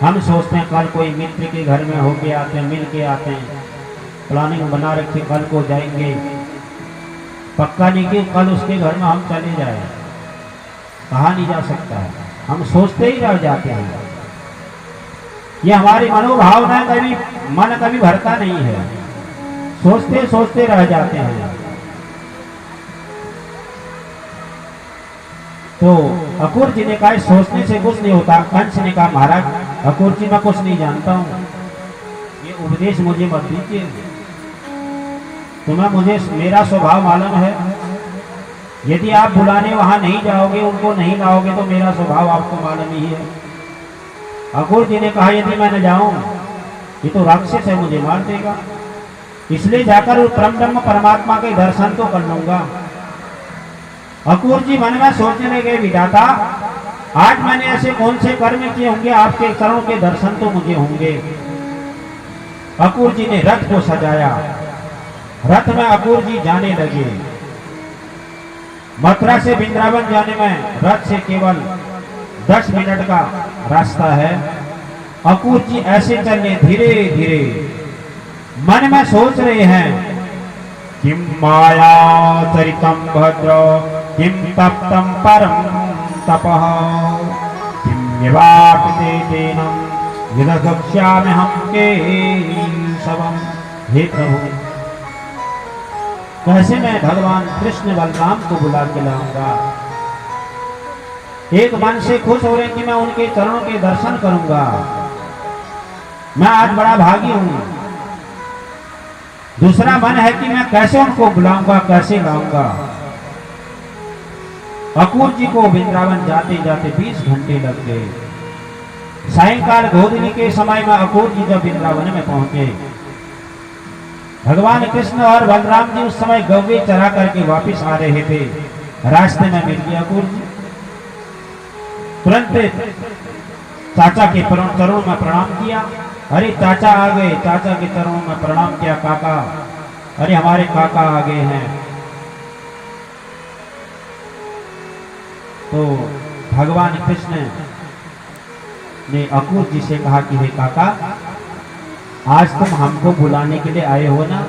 हम सोचते हैं कल कोई मित्र के घर में होके आते हैं, मिल के आते हैं, प्लानिंग बना रखी कल को जाएंगे, पक्का नहीं कि कल उसके घर में हम चले जाए, कहा नहीं जा सकता है, हम सोचते ही रह जाते हैं। ये हमारी मनोभावना कभी मन कभी भरता नहीं है, सोचते सोचते रह जाते हैं। तो अकुल जी ने कहा सोचने से कुछ नहीं होता। कंस ने कहा महाराज अकुल जी मैं कुछ नहीं जानता हूँ, ये उपदेश मुझे मत दीजिए, तुम्हें मुझे मेरा स्वभाव मालूम है। यदि आप बुलाने वहां नहीं जाओगे, उनको नहीं लाओगे तो मेरा स्वभाव आपको मालूम ही है। अकुल जी ने कहा यदि मैं न जाऊं ये तो राक्षस है, मुझे मार देगा, इसलिए जाकर परम ब्रह्म परमात्मा के दर्शन तो कर लूंगा। अकुल जी मन में सोचने लगे विधाता आज मैंने ऐसे कौन से कर्म किए होंगे, आपके चरणों के दर्शन तो मुझे होंगे। अकुल जी ने रथ को सजाया, रथ में अकुल जी जाने लगे। मथुरा से वृंदावन जाने में रथ से केवल 10 मिनट का रास्ता है। अकुल जी ऐसे चलने धीरे धीरे, मन में सोच रहे हैं किम माया चरितम भद्र किम तप्तम परम तपः किम निवापते तेनम यदक्षामि हम के सबम। हे प्रभु कैसे मैं भगवान कृष्ण बलराम को बुला के लाऊंगा। एक मन से खुश हो रहे कि मैं उनके चरणों के दर्शन करूंगा, मैं आज बड़ा भागी हूं। दूसरा मन है कि मैं कैसे उनको बुलाऊंगा, कैसे लाऊंगा। अकुल जी को वृंदावन जाते जाते 20 घंटे लग गए। सायंकाल गोधनी के समय में अकुल जी जब वृंदावन में पहुंचे, भगवान कृष्ण और बलराम जी उस समय गौवे चरा करके वापिस आ रहे थे। रास्ते में मिल गया अकुल जी, तुरंत चाचा के चरणों में प्रणाम किया। अरे चाचा आ गए, चाचा के चरणों में प्रणाम किया। काका, अरे हमारे काका आ गए हैं। तो भगवान कृष्ण ने अकूर जी से कहा कि हे काका, आज तुम हमको बुलाने के लिए आए हो ना,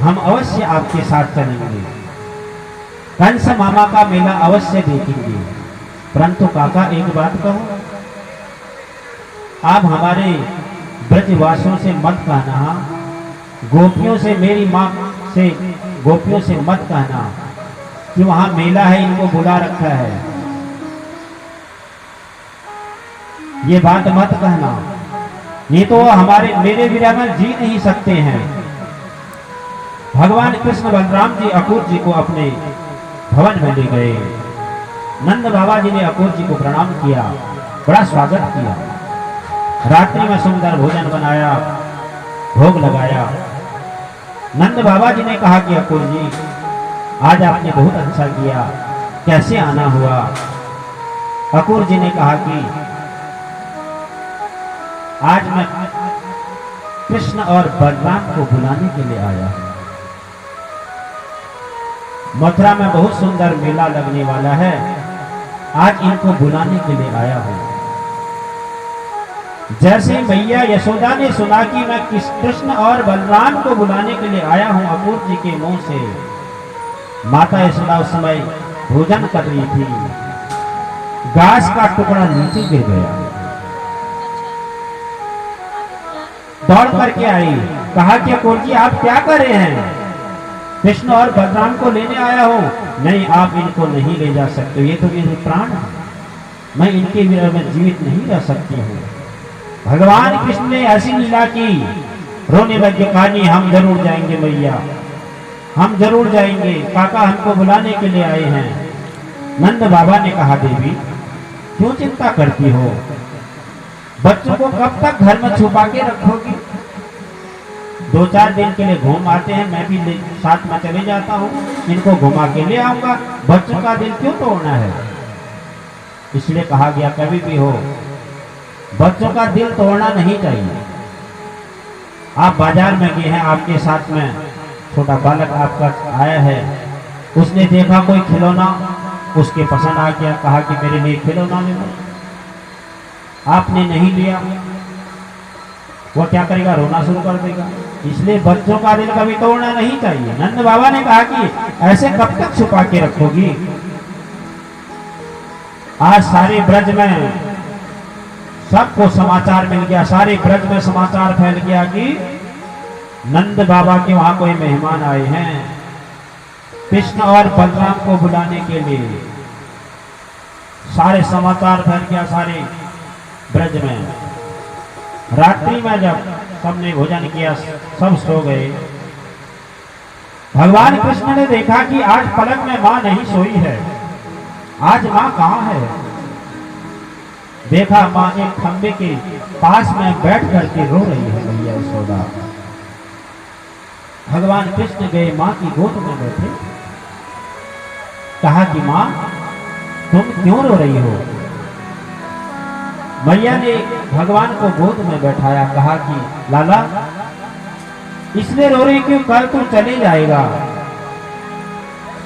हम अवश्य आपके साथ चलेंगे, कंस मामा का मेला अवश्य देखेंगे। परंतु काका एक बात कहो, आप हमारे ब्रजवासियों से मत कहना, गोपियों से, मेरी माँ से, गोपियों से मत कहना कि वहां मेला है, इनको बुला रखा है। ये बात मत कहना, ये तो हमारे मेरे विरामन जी नहीं सकते हैं। भगवान कृष्ण बलराम जी अकूर जी को अपने भवन में ले गए। नंद बाबा जी ने अकूर जी को प्रणाम किया, बड़ा स्वागत किया। रात्रि में सुंदर भोजन बनाया, भोग लगाया। नंद बाबा जी ने कहा कि अकूर जी, आज आपने बहुत अच्छा किया, कैसे आना हुआ? अकूर जी ने कहा कि आज मैं कृष्ण और बलराम को बुलाने के लिए आया हूं। मथुरा में बहुत सुंदर मेला लगने वाला है, आज इनको बुलाने के लिए आया हूं। जैसे मैया यशोदा ने सुना कि मैं कृष्ण और बलराम को बुलाने के लिए आया हूं, अकूर जी के मुंह से माता यशोदा उस समय भोजन कर रही थी, घास का टुकड़ा नीचे गिर गया। दौड़ करके आई, कहा कि अकूर जी आप क्या कर रहे हैं? कृष्ण और बलराम को लेने आया हो। नहीं, आप इनको नहीं ले जा सकते, ये तो मेरे प्राण है, मैं इनके विरह में जीवित नहीं रह सकती हूँ। भगवान कृष्ण ने ऐसी लीला की, रोने लगे, कहानी हम जरूर जाएंगे मैया, हम जरूर जाएंगे, काका हमको बुलाने के लिए आए हैं। नंद बाबा ने कहा, देवी क्यों चिंता करती हो? बच्चों को कब तक घर में छुपा के रखोगी? 2-4 दिन के लिए घूम आते हैं, मैं भी साथ में चले जाता हूँ, इनको घुमा के ले आऊंगा, बच्चों का दिल क्यों तोड़ना है? इसलिए कहा गया, कभी भी हो बच्चों का दिल तोड़ना नहीं चाहिए। आप बाजार में गए हैं, आपके साथ में छोटा बालक आपका आया है, उसने देखा कोई खिलौना, उसके पसंद आ गया, कहा कि मेरे लिए खिलौना ले लो, आपने नहीं लिया, वो क्या करेगा? रोना शुरू कर देगा। इसलिए बच्चों का दिल कभी तोड़ना नहीं चाहिए। नंद बाबा ने कहा कि ऐसे कब तक छुपा के रखोगी? आज सारे ब्रज में सबको समाचार मिल गया, सारे ब्रज में समाचार फैल गया कि नंद बाबा के वहां कोई मेहमान आए हैं कृष्ण और बलराम को बुलाने के लिए। सारे समाचार फैल गया सारे ब्रज में। रात्रि में जब सबने भोजन किया, सब सो गए, भगवान कृष्ण ने देखा कि आज पलंग में मां नहीं सोई है, आज मां कहां है? देखा मां एक खंबे के पास में बैठ करके रो रही है मैया यशोदा। भगवान कृष्ण गए, मां की गोद में बैठे, कहा कि मां तुम क्यों रो रही हो? मैया ने भगवान को गोद में बैठाया, कहा कि लाला इसलिए रो रही क्यों? कल तू चले जाएगा,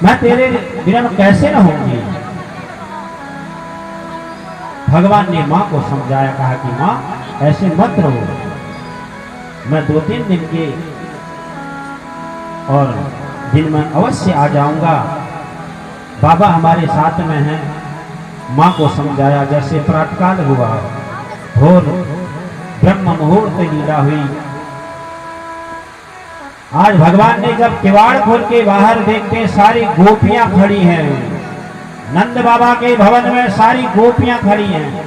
मैं तेरे बिना कैसे रहूंगी? भगवान ने मां को समझाया, कहा कि मां ऐसे मत रहो, मैं 2-3 दिन के और दिन में अवश्य आ जाऊंगा, बाबा हमारे साथ में हैं। मां को समझाया। जैसे प्रातःकाल हुआ, भोर ब्रह्म मुहूर्त लीला हुई। आज भगवान ने जब किवाड़ खोल के बाहर देखते, सारी गोपियां खड़ी हैं। नंद बाबा के भवन में सारी गोपियां खड़ी हैं,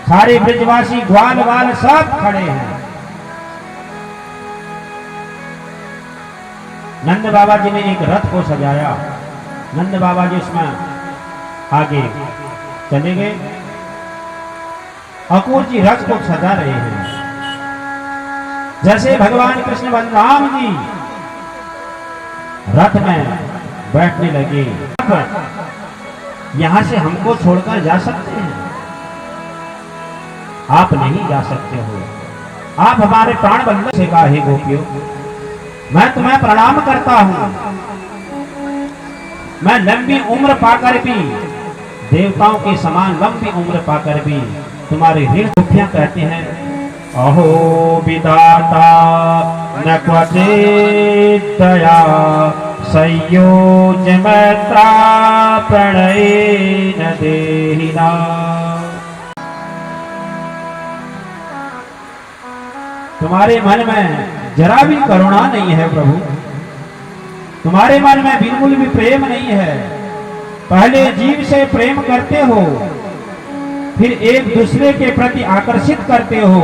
सारे ब्रजवासी ग्वाल वाल सब खड़े हैं। नंद बाबा जी ने एक रथ को सजाया, नंद बाबा जी उसमें आगे चले गए। अकूर जी रथ को सजा रहे हैं। जैसे भगवान कृष्ण बलराम जी रथ में बैठने लगे, यहां से हमको छोड़कर जा सकते हैं? आप नहीं जा सकते हो। आप हमारे प्राण बल्लभ से कहा, हे गोपियों, मैं तुम्हें प्रणाम करता हूं। मैं लंबी उम्र पाकर भी, देवताओं के समान लंबी उम्र पाकर भी तुम्हारे ऋण। गोपियां कहते हैं, अहो विधाता न क्वचित् दया संयोज मैत्रा प्रणय न देहिना। तुम्हारे मन में जरा भी करुणा नहीं है प्रभु, तुम्हारे मन में बिल्कुल भी प्रेम नहीं है। पहले जीव से प्रेम करते हो, फिर एक दूसरे के प्रति आकर्षित करते हो,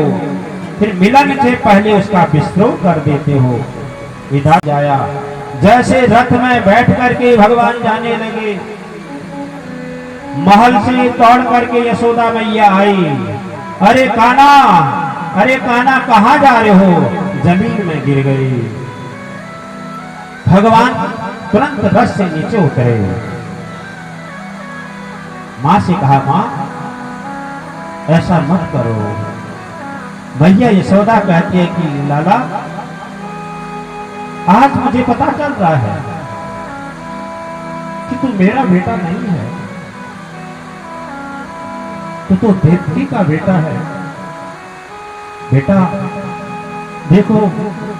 फिर मिलन से पहले उसका विस्तार कर देते हो। इधर जाया, जैसे रथ में बैठ करके भगवान जाने लगे, महल से दौड़ करके यशोदा मैया आई। अरे कान्हा, अरे कान्हा कहाँ जा रहे हो? जमीन में गिर गई। भगवान तुरंत रथ से नीचे उतरे। मां से कहा, मां ऐसा मत करो। भैया यशोदा कहती है कि लाला, आज मुझे पता चल रहा है कि तू मेरा बेटा नहीं है, तू तो देवकी का बेटा है। बेटा देखो,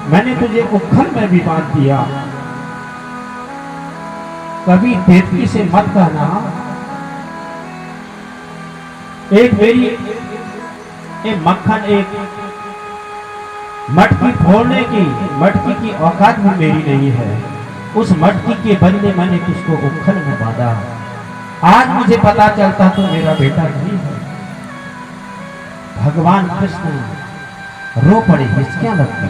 मैंने तुझे उखल में भी बांध दिया, कभी देवकी से मत कहना। एक मेरी एक मक्खन, एक मटकी फोड़ने की, मटकी की औकात भी मेरी नहीं है। उस मटकी के बदले मैंने तुझको उखल में बांधा। आज मुझे पता चलता तो मेरा बेटा नहीं है। भगवान कृष्ण रो पड़े, हिचकियां लगती।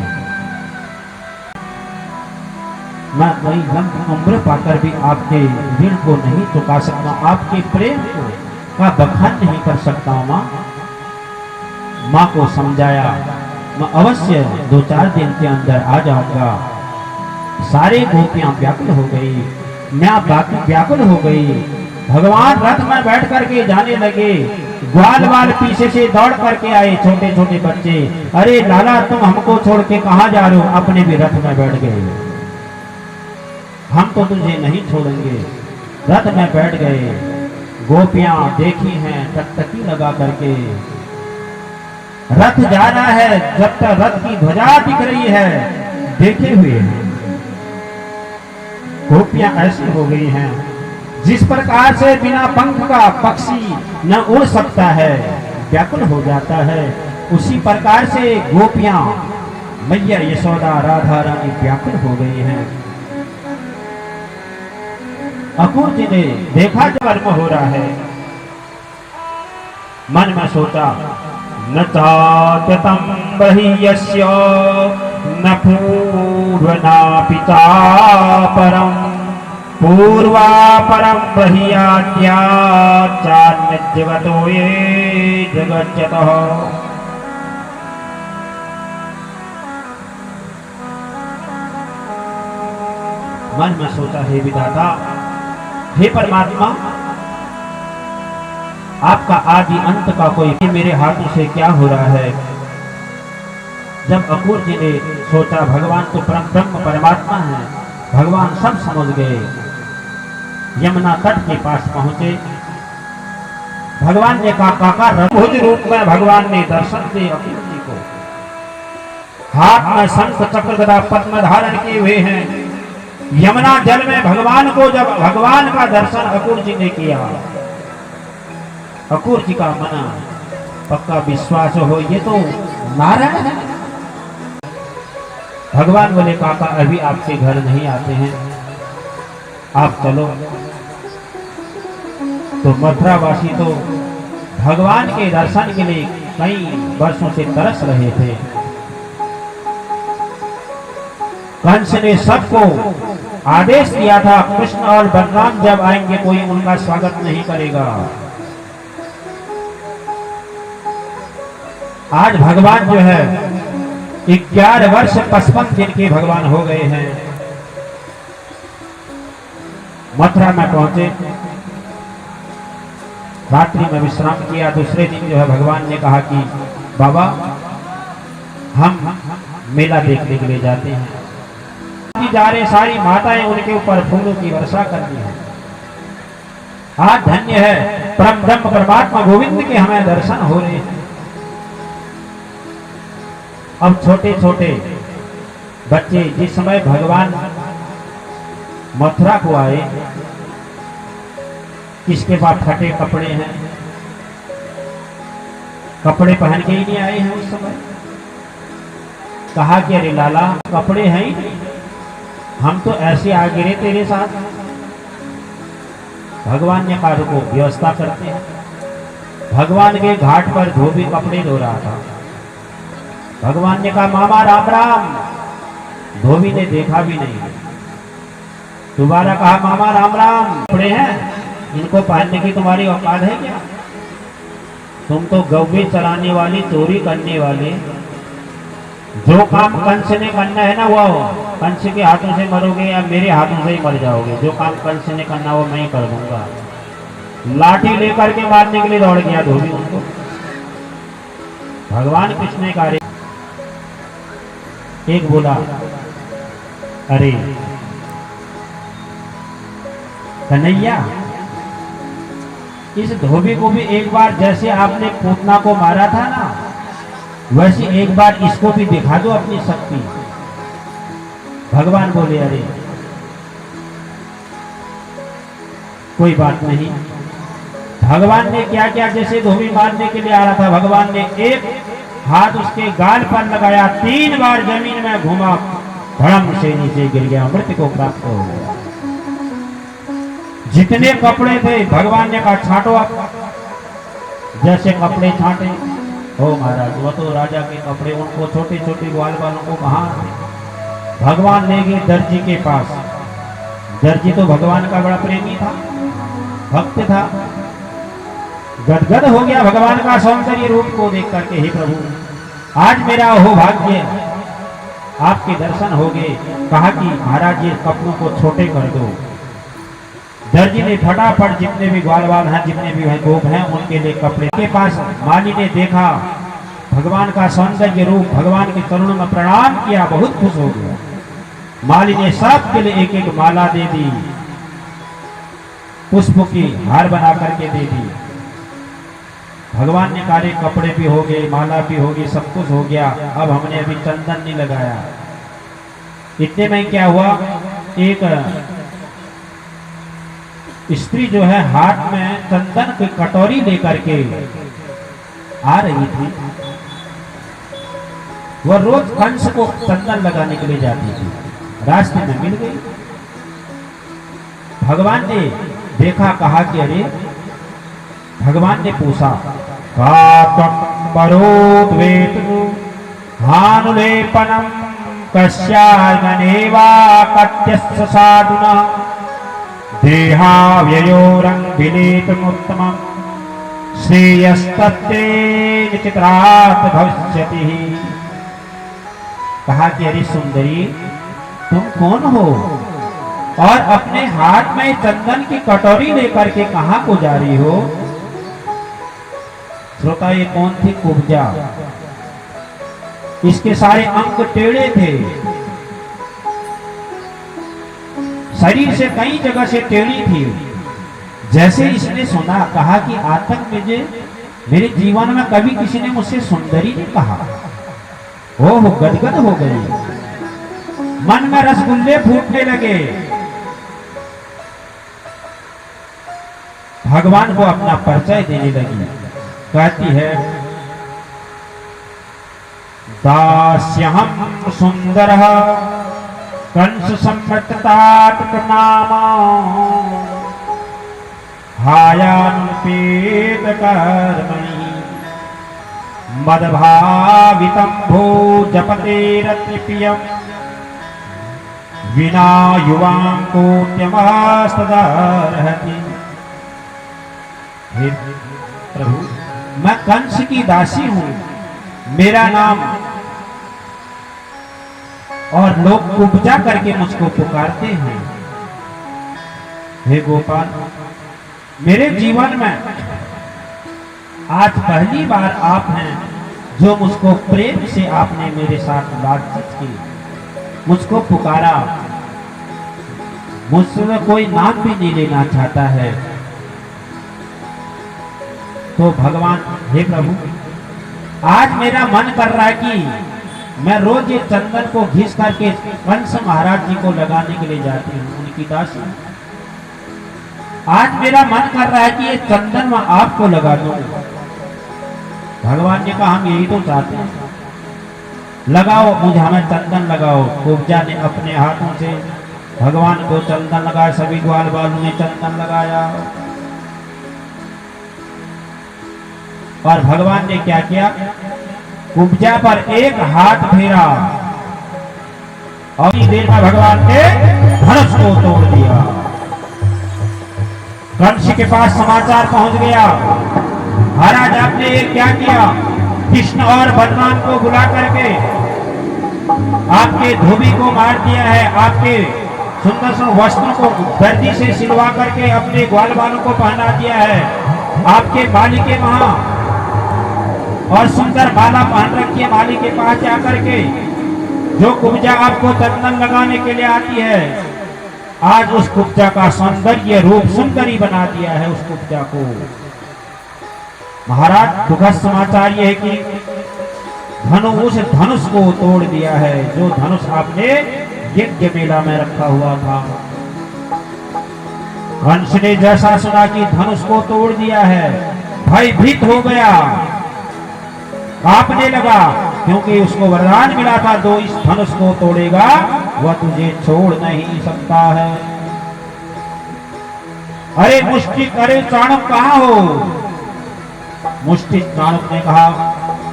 मैं वही लंबी उम्र पाकर भी आपके ऋण को नहीं चुका सकता, आपके प्रेम को का बखान नहीं कर सकता। माँ को समझाया, मैं अवश्य 2-4 दिन के अंदर आ जाऊंगा। सारे गोपियां व्याकुल हो गई, मैं बाकी व्याकुल हो गई। भगवान रथ में बैठ करके जाने लगे। ग्वाल वाल पीछे से दौड़ करके आए, छोटे छोटे बच्चे। अरे लाला, तुम हमको छोड़ के कहाँ जा रहे हो? अपने भी रथ में बैठ गए। हम तो तुझे नहीं छोड़ेंगे। रथ में बैठ गए। गोपियां देखी हैं टकटकी लगा करके। रथ जा रहा है, जब तक रथ की ध्वजा दिख रही है देखे हुए हैं। गोपियां ऐसी हो गई हैं, जिस प्रकार से बिना पंख का पक्षी न उड़ सकता है, व्याकुल हो जाता है, उसी प्रकार से गोपियां मैया यशोदा राधा रानी व्याकुल हो गई हैं। अक्रूर जी ने देखा जो कर्म हो रहा है, मन में सोचा, न चात्यतं बह्यस्य न पूर्वना पिता परम पूर्वा परम बह्याद्या चान्यजगतो ये जगज्जतः। मन में सोचा, हे विधाता, हे परमात्मा, आपका आदि अंत का कोई मेरे हाथों से क्या हो रहा है। जब अक्रूर जी ने सोचा भगवान तो ब्रह्म परमात्मा है, भगवान सब समझ गए। यमुना तट के पास पहुंचे। भगवान ने कहा, काका, रघुज रूप में भगवान ने दर्शन दिए अक्रूर जी को। हाथ में शंख चक्र गदा पद्म धारण किए हुए हैं। यमुना जल में भगवान को जब भगवान का दर्शन अक्रूर जी ने किया, अक्रूर जी का मना पक्का विश्वास हो, ये तो नारायण है। भगवान बोले, काका अभी आपके घर नहीं आते हैं, आप चलो। तो मथुरावासी तो भगवान के दर्शन के लिए कई वर्षों से तरस रहे थे। कंस ने सबको आदेश दिया था, कृष्ण और बलराम जब आएंगे कोई उनका स्वागत नहीं करेगा। आज भगवान जो है 11 वर्ष 55 दिन के भगवान हो गए हैं। मथुरा में पहुंचे, रात्रि में विश्राम किया। दूसरे दिन जो है भगवान ने कहा कि बाबा हम मेला देखने के लिए जाते हैं। जा रहे सारी माताएं उनके ऊपर फूलों की वर्षा करती हैं। आज धन्य है परम ब्रह्म परमात्मा गोविंद के हमें दर्शन हो रहे हैं। अब छोटे छोटे बच्चे जिस समय भगवान मथुरा को आए, किसके पास फटे कपड़े हैं, कपड़े पहन के ही नहीं आए हैं। उस समय कहा कि अरे लाला कपड़े हैं ही नहीं, हम तो ऐसे आ गिरे तेरे साथ। भगवान ने कहा रुको व्यवस्था करते हैं। भगवान के घाट पर धोबी कपड़े धो रहा था। भगवान ने कहा मामा राम राम। धोबी ने देखा भी नहीं। दोबारा कहा मामा राम राम, कपड़े हैं इनको पहनने की तुम्हारी औकात है क्या? तुम तो गौवे चराने वाली, चोरी करने वाले, जो काम कंस ने करना है ना वो कंस के हाथों से मरोगे या मेरे हाथों से ही मर जाओगे। जो काम कंस ने करना वो मैं ही कर दूंगा। लाठी लेकर के मारने के लिए दौड़ गया धोबी उनको। भगवान कृष्ण ने कहा एक बोला अरे कन्हैया, इस धोबी को भी एक बार जैसे आपने पूतना को मारा था ना, वैसे एक बार इसको भी दिखा दो अपनी शक्ति। भगवान बोले अरे कोई बात नहीं। भगवान ने क्या क्या, जैसे धोबी मारने के लिए आ रहा था, भगवान ने एक हाथ उसके गाल पर लगाया, 3 बार जमीन में घुमा, धड़म से नीचे गिर गया, मृत्यु को प्राप्त हो गया। जितने कपड़े थे भगवान ने कहा छांटो आप। जैसे कपड़े छांटे, हो महाराज वो तो राजा के कपड़े, उनको छोटे छोटे ग्वाल वालों को कहा भगवान ले गए दर्जी के पास। दर्जी तो भगवान का बड़ा प्रेमी था, भक्त था। गदगद हो गया भगवान का सौंदर्य रूप को देख करके, हे प्रभु आज मेरा हो भाग्य, आपके दर्शन हो गए। कहा कि महाराज ये कपड़ों को छोटे कर दो। दर्जी ने फटाफट जितने भी ग्वालवाल हैं, जितने भी गोप हैं, उनके लिए कपड़े के पास। माली ने देखा भगवान का सौंदर्य रूप, भगवान के चरणों में प्रणाम किया, बहुत खुश हो गया। माली ने सबके लिए एक एक माला दे दी, पुष्प की हार बना करके दे दी। भगवान ने कहा कपड़े भी हो गए, माला भी हो गई, सब कुछ हो गया, अब हमने अभी चंदन नहीं लगाया। इतने में क्या हुआ, एक स्त्री जो है हाथ में चंदन की कटोरी लेकर के आ रही थी। वह रोज कंस को चंदन लगाने के लिए जाती थी, रास्ते में मिल गई। भगवान ने देखा, कहा कि अरे, भगवान ने पूछा हानुलेपनम कस्यार्गनेवा कत्यस्य साधुना देहाव्ययोरंग श्रेयस्तत्ते चित्रात् भविष्यति। कहा कि अरे सुंदरी, तुम कौन हो और अपने हाथ में चंदन की कटोरी लेकर के कहां को जा रही हो? श्रोता, ये कौन थी? कुब्जा। इसके सारे अंग टेढ़े थे, शरीर से कई जगह से टेढ़ी थी। जैसे इसने सुना, कहा कि आज तक मुझे मेरे जीवन में कभी किसी ने मुझसे सुंदरी नहीं कहा। ओह, गदगद हो गई, मन में रसगुल्ले फूटने लगे। भगवान को अपना परिचय देने लगी। कहती है दास्यहं सुंदरः कंस सम्मृतात नामा हायानुपेत कर्मणि मदभावितं भो जपते रत्रिप्रियं विना युवां कोट्यमस्तदारहति। हे प्रभु, मैं कंस की दासी हूं, मेरा नाम, और लोग कुब्जा करके मुझको पुकारते हैं। हे गोपाल, मेरे जीवन में आज पहली बार आप हैं जो मुझको प्रेम से आपने मेरे साथ बातचीत की, मुझको पुकारा, मुझसे कोई नाम भी नहीं लेना चाहता है। तो भगवान, हे प्रभु, आज मेरा मन कर रहा है कि मैं रोज ये चंदन को घिस करके कंस महाराज जी को लगाने के लिए जाती हूँ, उनकी दासी। आज मेरा मन कर रहा है कि ये चंदन मैं आपको लगा दूं। भगवान ने कहा हम यही तो चाहते हैं, लगाओ मुझे, हमें चंदन लगाओ। कुब्जा ने अपने हाथों से भगवान को चंदन लगाया, सभी ग्वाल बालों ने चंदन लगाया। और भगवान ने क्या किया, कुब्जा पर एक हाथ फेरा और इतनी देर में भगवान ने धनुष को तोड़ दिया। कंस के पास समाचार पहुंच गया, महाराज आपने ये क्या किया, कृष्ण और बलराम को बुला करके आपके धोबी को मार दिया है, आपके सुंदर से वस्त्रों को दर्जी से सिलवा करके अपने ग्वाल बालों को पहना दिया है, आपके माली के वहां और सुंदर माला पहन रखी है माली के पास जाकर के, जो कुब्जा आपको चंदन लगाने के लिए आती है, आज उस कुब्जा का सौंदर्य रूप सुंदर ही बना दिया है उस कुब्जा को। महाराज दुखद समाचार यह है कि उस धनुष को तोड़ दिया है, जो धनुष आपने यज्ञ मेला में रखा हुआ था। कंस ने जैसा सुना कि धनुष को तोड़ दिया है, भयभीत हो गया, कांपने लगा, क्योंकि उसको वरदान मिला था जो इस धनुष को तोड़ेगा वह तुझे छोड़ नहीं सकता है। अरे मुष्टिक, अरे चाणक्य कहां हो? मुष्टिक चाणक्य ने कहा,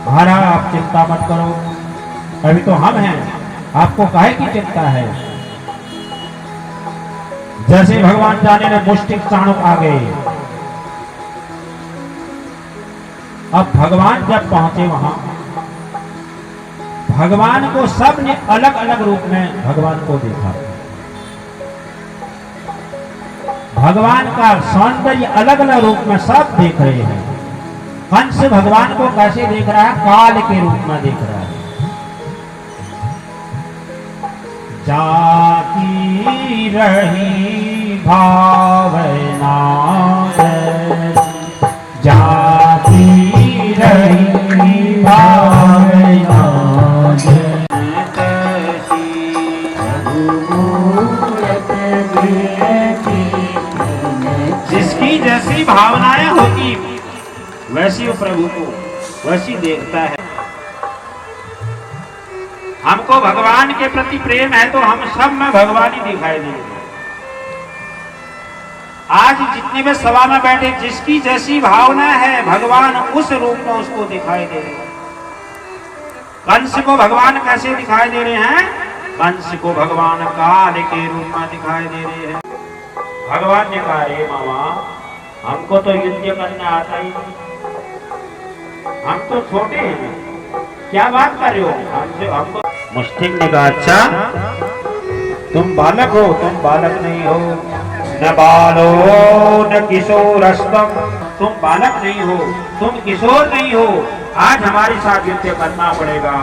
महाराज आप चिंता मत करो, अभी तो हम हैं, आपको काहे की चिंता है। जैसे भगवान जाने ने मुष्टिक चाणक्य आ गए। अब भगवान जब पहुंचे वहां, भगवान को सब ने अलग अलग रूप में भगवान को देखा। भगवान का सौंदर्य अलग अलग रूप में सब देख रहे हैं। कंस भगवान को कैसे देख रहा है? काल के रूप में देख रहा है। जाती रही भावना, जाती रही भावना, जिसकी जैसी भावनाएं होती वैसी वो प्रभु को वैसी देखता है। हमको भगवान के प्रति प्रेम है तो हम सब में भगवान ही दिखाई देंगे। आज जितने भी सभा में बैठे, जिसकी जैसी भावना है भगवान उस रूप में उसको दिखाई दे रहे हैं। कंस को भगवान कैसे दिखाई दे रहे हैं? कंस को भगवान काल के रूप में दिखाई दे रहे हैं। भगवान ने कहा, रे मामा, हमको तो युद्ध करना आता ही नहीं, हम तो छोटे हैं, क्या बात कर रहे हो हमसे? हमको मुष्टिक ने कहा, अच्छा तुम बालक हो? तुम बालक नहीं हो, न बालो न किशोरस्तम, तुम बालक नहीं हो, तुम किशोर नहीं हो, आज हमारे साथ युद्ध करना पड़ेगा।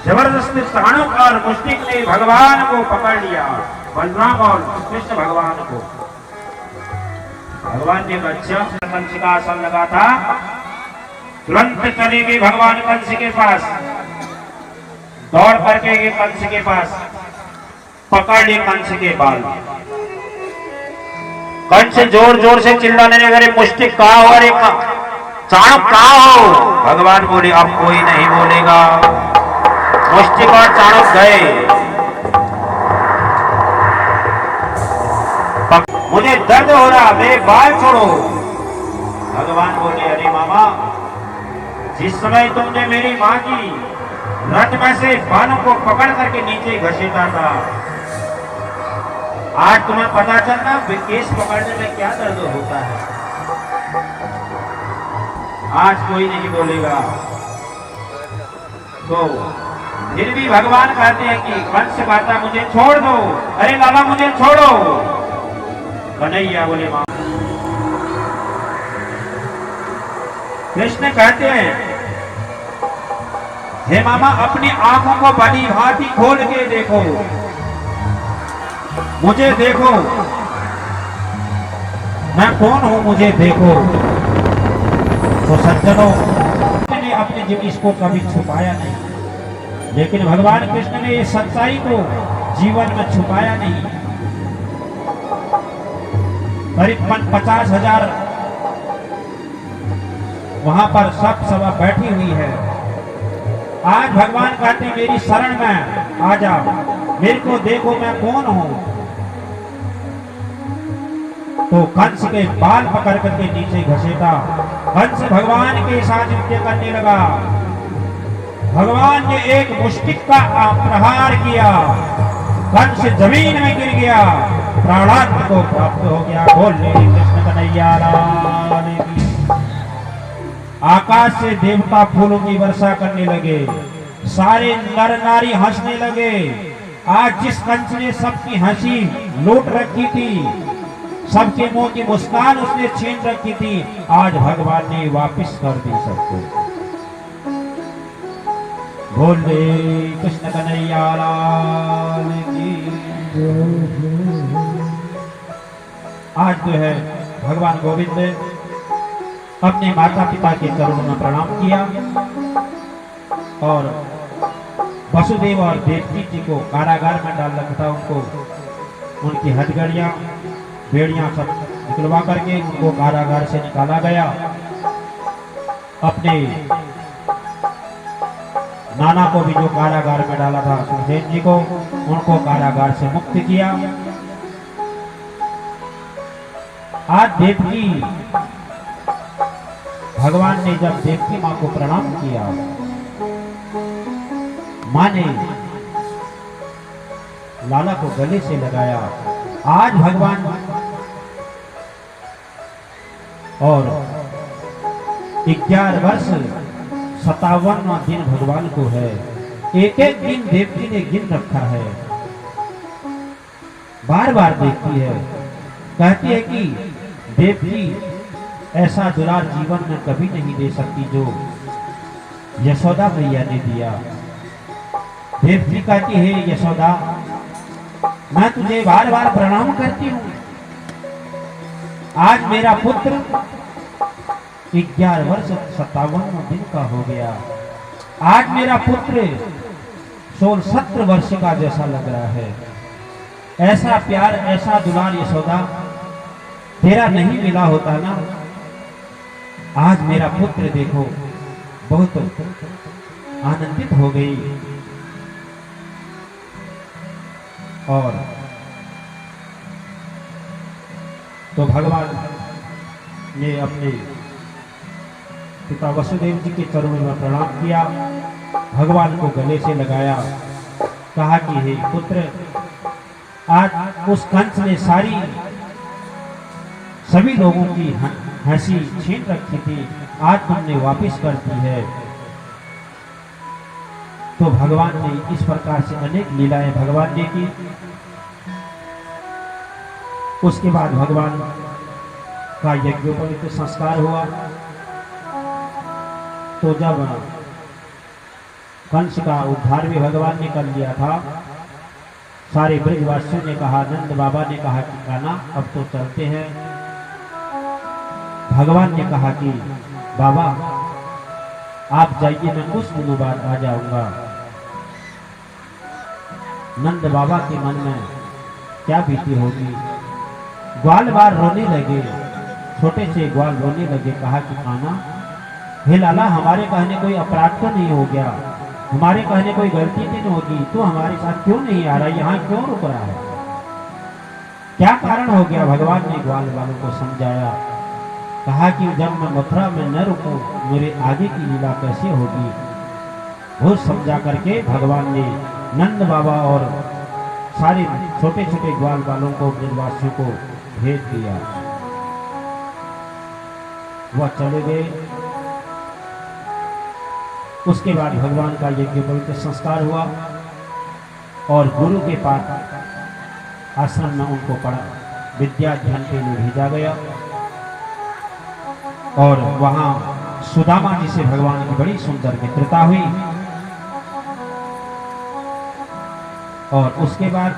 जबरदस्ती चाणक्य और मुष्टिक ने भगवान को पकड़ लिया, बलराम और कृष्ण भगवान को। भगवान ने अच्छा, कंस का आसन लगा था, तुरंत चले गए भगवान कंस के पास, दौड़ करके गए कंस के पास, पकड़ लिए कंस के बाल। कंस जोर जोर से चिल्लाने लगे, मुष्टिक कहाँ हो, अरे चाणक्य कहाँ हो? भगवान बोले, अब कोई नहीं बोलेगा। मुष्टिक और चाणक्य गए, मुझे दर्द हो रहा, मेरे बाल छोड़ो। भगवान बोले, अरे मामा, जिस समय तुमने मेरी माँ की रथ में से बालों को पकड़ करके नीचे घसीटा था, आज तुम्हें पता चलना केस पकड़ने में क्या दर्द होता है। आज कोई नहीं बोलेगा। तो फिर भी भगवान कहते हैं कि कंस कहता, मुझे छोड़ दो। अरे लाला मुझे छोड़ो। कन्हैया बोले, मां कृष्ण कहते हैं, हे मामा अपनी आंखों को बड़ी भांति खोल के देखो, मुझे देखो, मैं कौन हूं मुझे देखो। तो सज्जनों ने अपने जीवन इसको कभी छुपाया नहीं, लेकिन भगवान कृष्ण ने इस सच्चाई को जीवन में छुपाया नहीं। करीब 50,000 वहां पर सब सभा बैठी हुई है। आज भगवान कहते मेरी शरण में आ जाओ, मेरे को देखो मैं कौन हूं। तो कंस के बाल पकड़ करके नीचे घसीटा, कंस भगवान के साथ नृत्य करने लगा। भगवान ने एक मुष्टिक का प्रहार किया, कंस जमीन में गिर गया, प्राणांत को प्राप्त हो गया। बोले कृष्ण कन्हैया लाल की। आकाश से देवता फूलों की वर्षा करने लगे, सारे नर नारी हंसने लगे। आज जिस कंस ने सबकी हंसी लूट रखी थी, सबके मुंह की मुस्कान उसने छीन रखी थी, आज भगवान ने वापस कर दी सबको। बोले कृष्ण कन्हैया लाल की। आज जो है भगवान गोविंद ने अपने माता पिता के चरणों में प्रणाम किया और वसुदेव और देवकी जी को कारागार में डाल रखा था। उनको उनकी हथकड़ियां बेड़ियां सब निकलवा करके उनको कारागार से निकाला गया। अपने नाना को भी जो कारागार में डाला था सुरसेन जी को, उनको कारागार से मुक्त किया। आज देवकी भगवान ने जब देवकी मां को प्रणाम किया, मां ने लाला को गले से लगाया। आज भगवान और 11 वर्ष 57वां दिन भगवान को है। एक एक दिन देवकी ने गिन रखा है, बार बार देखती है। कहती है कि देवकी ऐसा दुलार जीवन में कभी नहीं दे सकती जो यशोदा मैया ने दिया। देवकी कहती है यशोदा मैं तुझे बार बार प्रणाम करती हूँ। आज मेरा पुत्र 11 वर्ष 57वां दिन का हो गया। आज मेरा पुत्र 16-17 वर्ष का जैसा लग रहा है। ऐसा प्यार ऐसा दुलार यशोदा तेरा नहीं मिला होता ना। आज मेरा पुत्र देखो बहुत आनंदित हो गई। और तो भगवान ने अपने पिता वसुदेव जी के चरणों में प्रणाम किया, भगवान को गले से लगाया, कहा कि हे पुत्र आज उस कंस ने सभी लोगों की हंसी छीन रखी थी, आज तुमने वापस कर दी है। तो भगवान ने इस प्रकार से अनेक लीलाएं भगवान ने की। उसके बाद भगवान का यज्ञोपवीत संस्कार हुआ। तो जब कंस का उद्धार भी भगवान ने कर लिया था, सारे ब्रजवासियों ने कहा, नंद बाबा ने कहा कि कान्हा अब तो चलते हैं। भगवान ने कहा कि बाबा आप जाइए, मैं कुछ दिनों बाद आ जाऊंगा। नंद बाबा के मन में क्या बीती होगी। ग्वाल बार रोने लगे, छोटे से ग्वाल रोने लगे। कहा कि कान्हा हे लाला हमारे कहने कोई अपराध तो नहीं हो गया, हमारे कहने कोई गलती तो नहीं होगी, तो हमारे साथ क्यों नहीं आ रहा, यहाँ क्यों रुक रहा है, क्या कारण हो गया। भगवान ने ग्वाल वालों को समझाया, कहा कि जब मैं मथुरा में न रुकूं मेरे आगे की लीला कैसे होगी। वो समझा करके भगवान ने नंद बाबा और सारे छोटे छोटे ग्वाल वालों को ब्रजवासियों को भेज दिया। वह चले गए। उसके बाद भगवान का यज्ञ पवित्र संस्कार हुआ और गुरु के पास आश्रम में उनको पढ़ा विद्या अध्ययन के लिए भेजा गया। और वहाँ सुदामा जी से भगवान की बड़ी सुंदर मित्रता हुई। और उसके बाद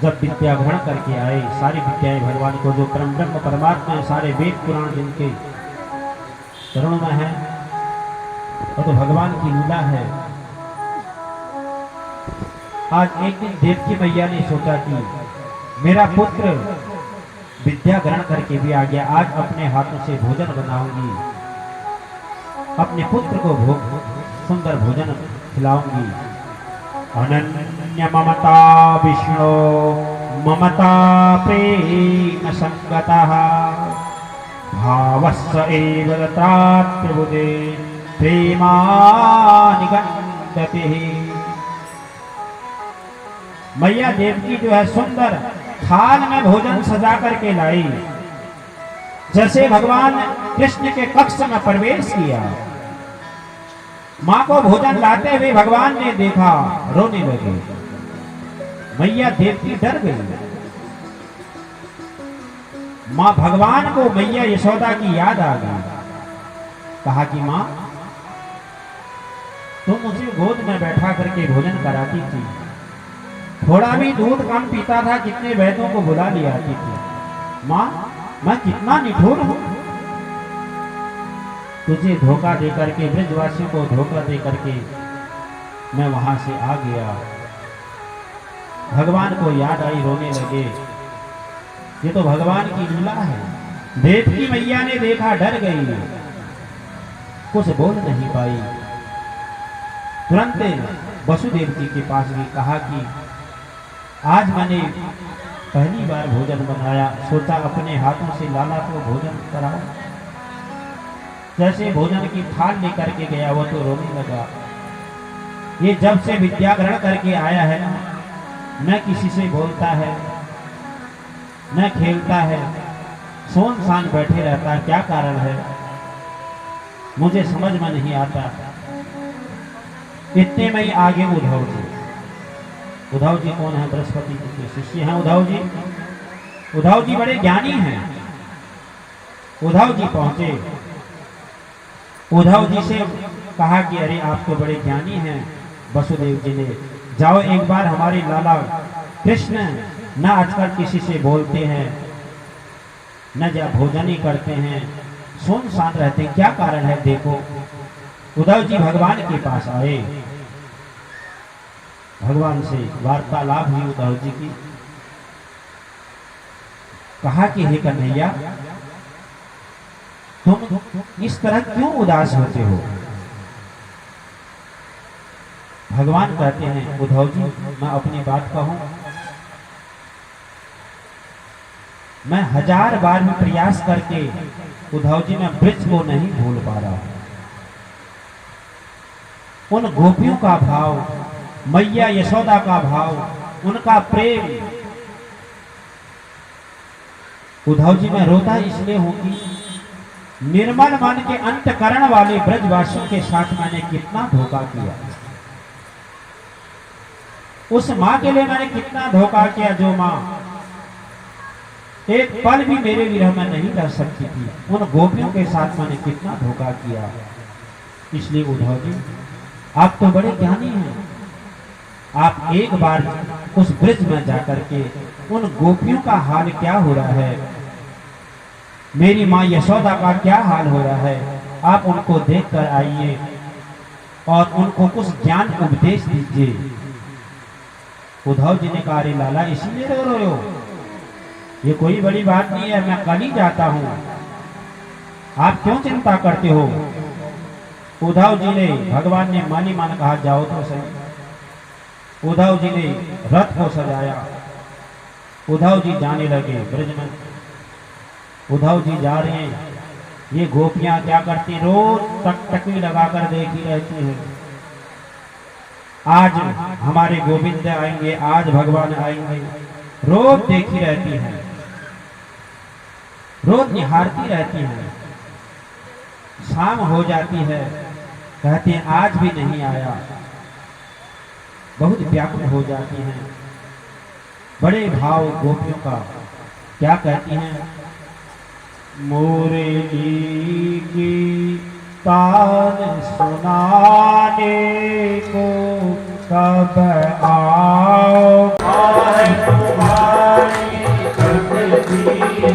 जब विद्या ग्रहण करके आए, सारी विद्याएं भगवान को, जो परम ब्रह्म परमात्मा है, सारे वेद पुराण जिनके चरणों में है, वो तो भगवान की लीला है। आज एक दिन देवकी मैया ने सोचा कि मेरा पुत्र विद्या ग्रहण करके भी आ गया, आज अपने हाथों से भोजन बनाऊंगी, अपने पुत्र को सुंदर भोजन खिलाऊंगी। अनन्य ममता विष्णु ममता प्रेम संगतः भावस्य एव तत्रात्प्रबुधे प्रेमानिगण्यते। मैया देवकी जो है सुंदर थाल में भोजन सजा करके लाई। जैसे भगवान कृष्ण के कक्ष में प्रवेश किया, मां को भोजन लाते हुए भगवान ने देखा, रोने लगे। मैया देवकी डर गई। मां भगवान को मैया यशोदा की याद आ गई। कहा कि मां, तुम मुझे गोद में बैठा करके भोजन कराती थी, थोड़ा भी दूध कम पीता था, कितने वैद्यों को बुला लिया आती थी। मां, मैं कितना निठुर हूं, तुझे धोखा दे करके, ब्रजवासियों को धोखा दे करके मैं वहां से आ गया। भगवान को याद आई, रोने लगे। ये तो भगवान की लीला है। देवकी मैया ने देखा, डर गई, कुछ बोल नहीं पाई। तुरंत वसुदेव जी के पास भी कहा कि आज मैंने पहली बार भोजन बनाया, सोचा अपने हाथों से लाला को भोजन कराओ। जैसे भोजन की थाल लेकर के गया, वो तो रोने लगा। ये जब से विद्या ग्रहण करके आया है ना, न किसी से बोलता है, न खेलता है, सोन बैठे रहता है। क्या कारण है मुझे समझ में नहीं आता। इतने में ही आगे उद्धव जी। उद्धव जी कौन है? बृहस्पति जी के शिष्य हैं उद्धव जी। उद्धव जी बड़े ज्ञानी हैं। उद्धव जी पहुंचे, उद्धव जी से कहा कि अरे आप तो बड़े ज्ञानी हैं। वसुदेव जी ने, जाओ एक बार हमारे लाला कृष्ण न आजकल किसी से बोलते हैं, न जब भोजन ही करते हैं, सुनसान रहते हैं, क्या कारण है देखो। उद्धव जी भगवान के पास आए, भगवान से वार्तालाप हुई उद्धव जी की। कहा कि हे कन्हैया, तुम इस तरह क्यों उदास होते हो? भगवान कहते हैं, उद्धव जी मैं अपनी बात कहूं, मैं 1000 बार भी प्रयास करके उद्धव जी मैं ब्रज को नहीं भूल पा रहा हूं। उन गोपियों का भाव, मैया यशोदा का भाव, उनका प्रेम। उद्धव जी मैं रोता इसलिए हूं कि निर्मल मन के अंतकरण वाले ब्रजवासियों के साथ मैंने कितना धोखा किया। उस मां के लिए मैंने कितना धोखा किया, जो मां एक पल भी मेरे विरह में नहीं रह सकती थी। उन गोपियों के साथ मैंने कितना धोखा किया। इसलिए उद्धव जी आप तो बड़े ज्ञानी हैं, आप एक बार उस ब्रज में जाकर के उन गोपियों का हाल क्या हो रहा है, मेरी मां यशोदा का क्या हाल हो रहा है, आप उनको देख कर आइए और उनको कुछ ज्ञान उपदेश दीजिए। उद्धव जी ने कहा, अरे लाला इसीलिए रो रहे हो? ये कोई बड़ी बात नहीं है, मैं कल ही जाता हूं, आप क्यों चिंता करते हो? उद्धव जी ने, भगवान ने मानी मान कहा जाओ तो सही। उद्धव जी ने रथ को सजाया, उद्धव जी जाने लगे ब्रज में। उद्धव जी जा रहे हैं, ये गोपियां क्या करती, रोज टकटकी लगाकर देखी रहती है, आज हमारे गोविंद आएंगे, आज भगवान आएंगे, रोज देखी रहती हैं, रोज निहारती रहती हैं। शाम हो जाती है, कहती हैं आज भी नहीं आया, बहुत व्याकुल हो जाती हैं। बड़े भाव गोपियों का, क्या कहती हैं, मोरे की तान सुनाने को कब आओ। तुम्हारी भक्ति है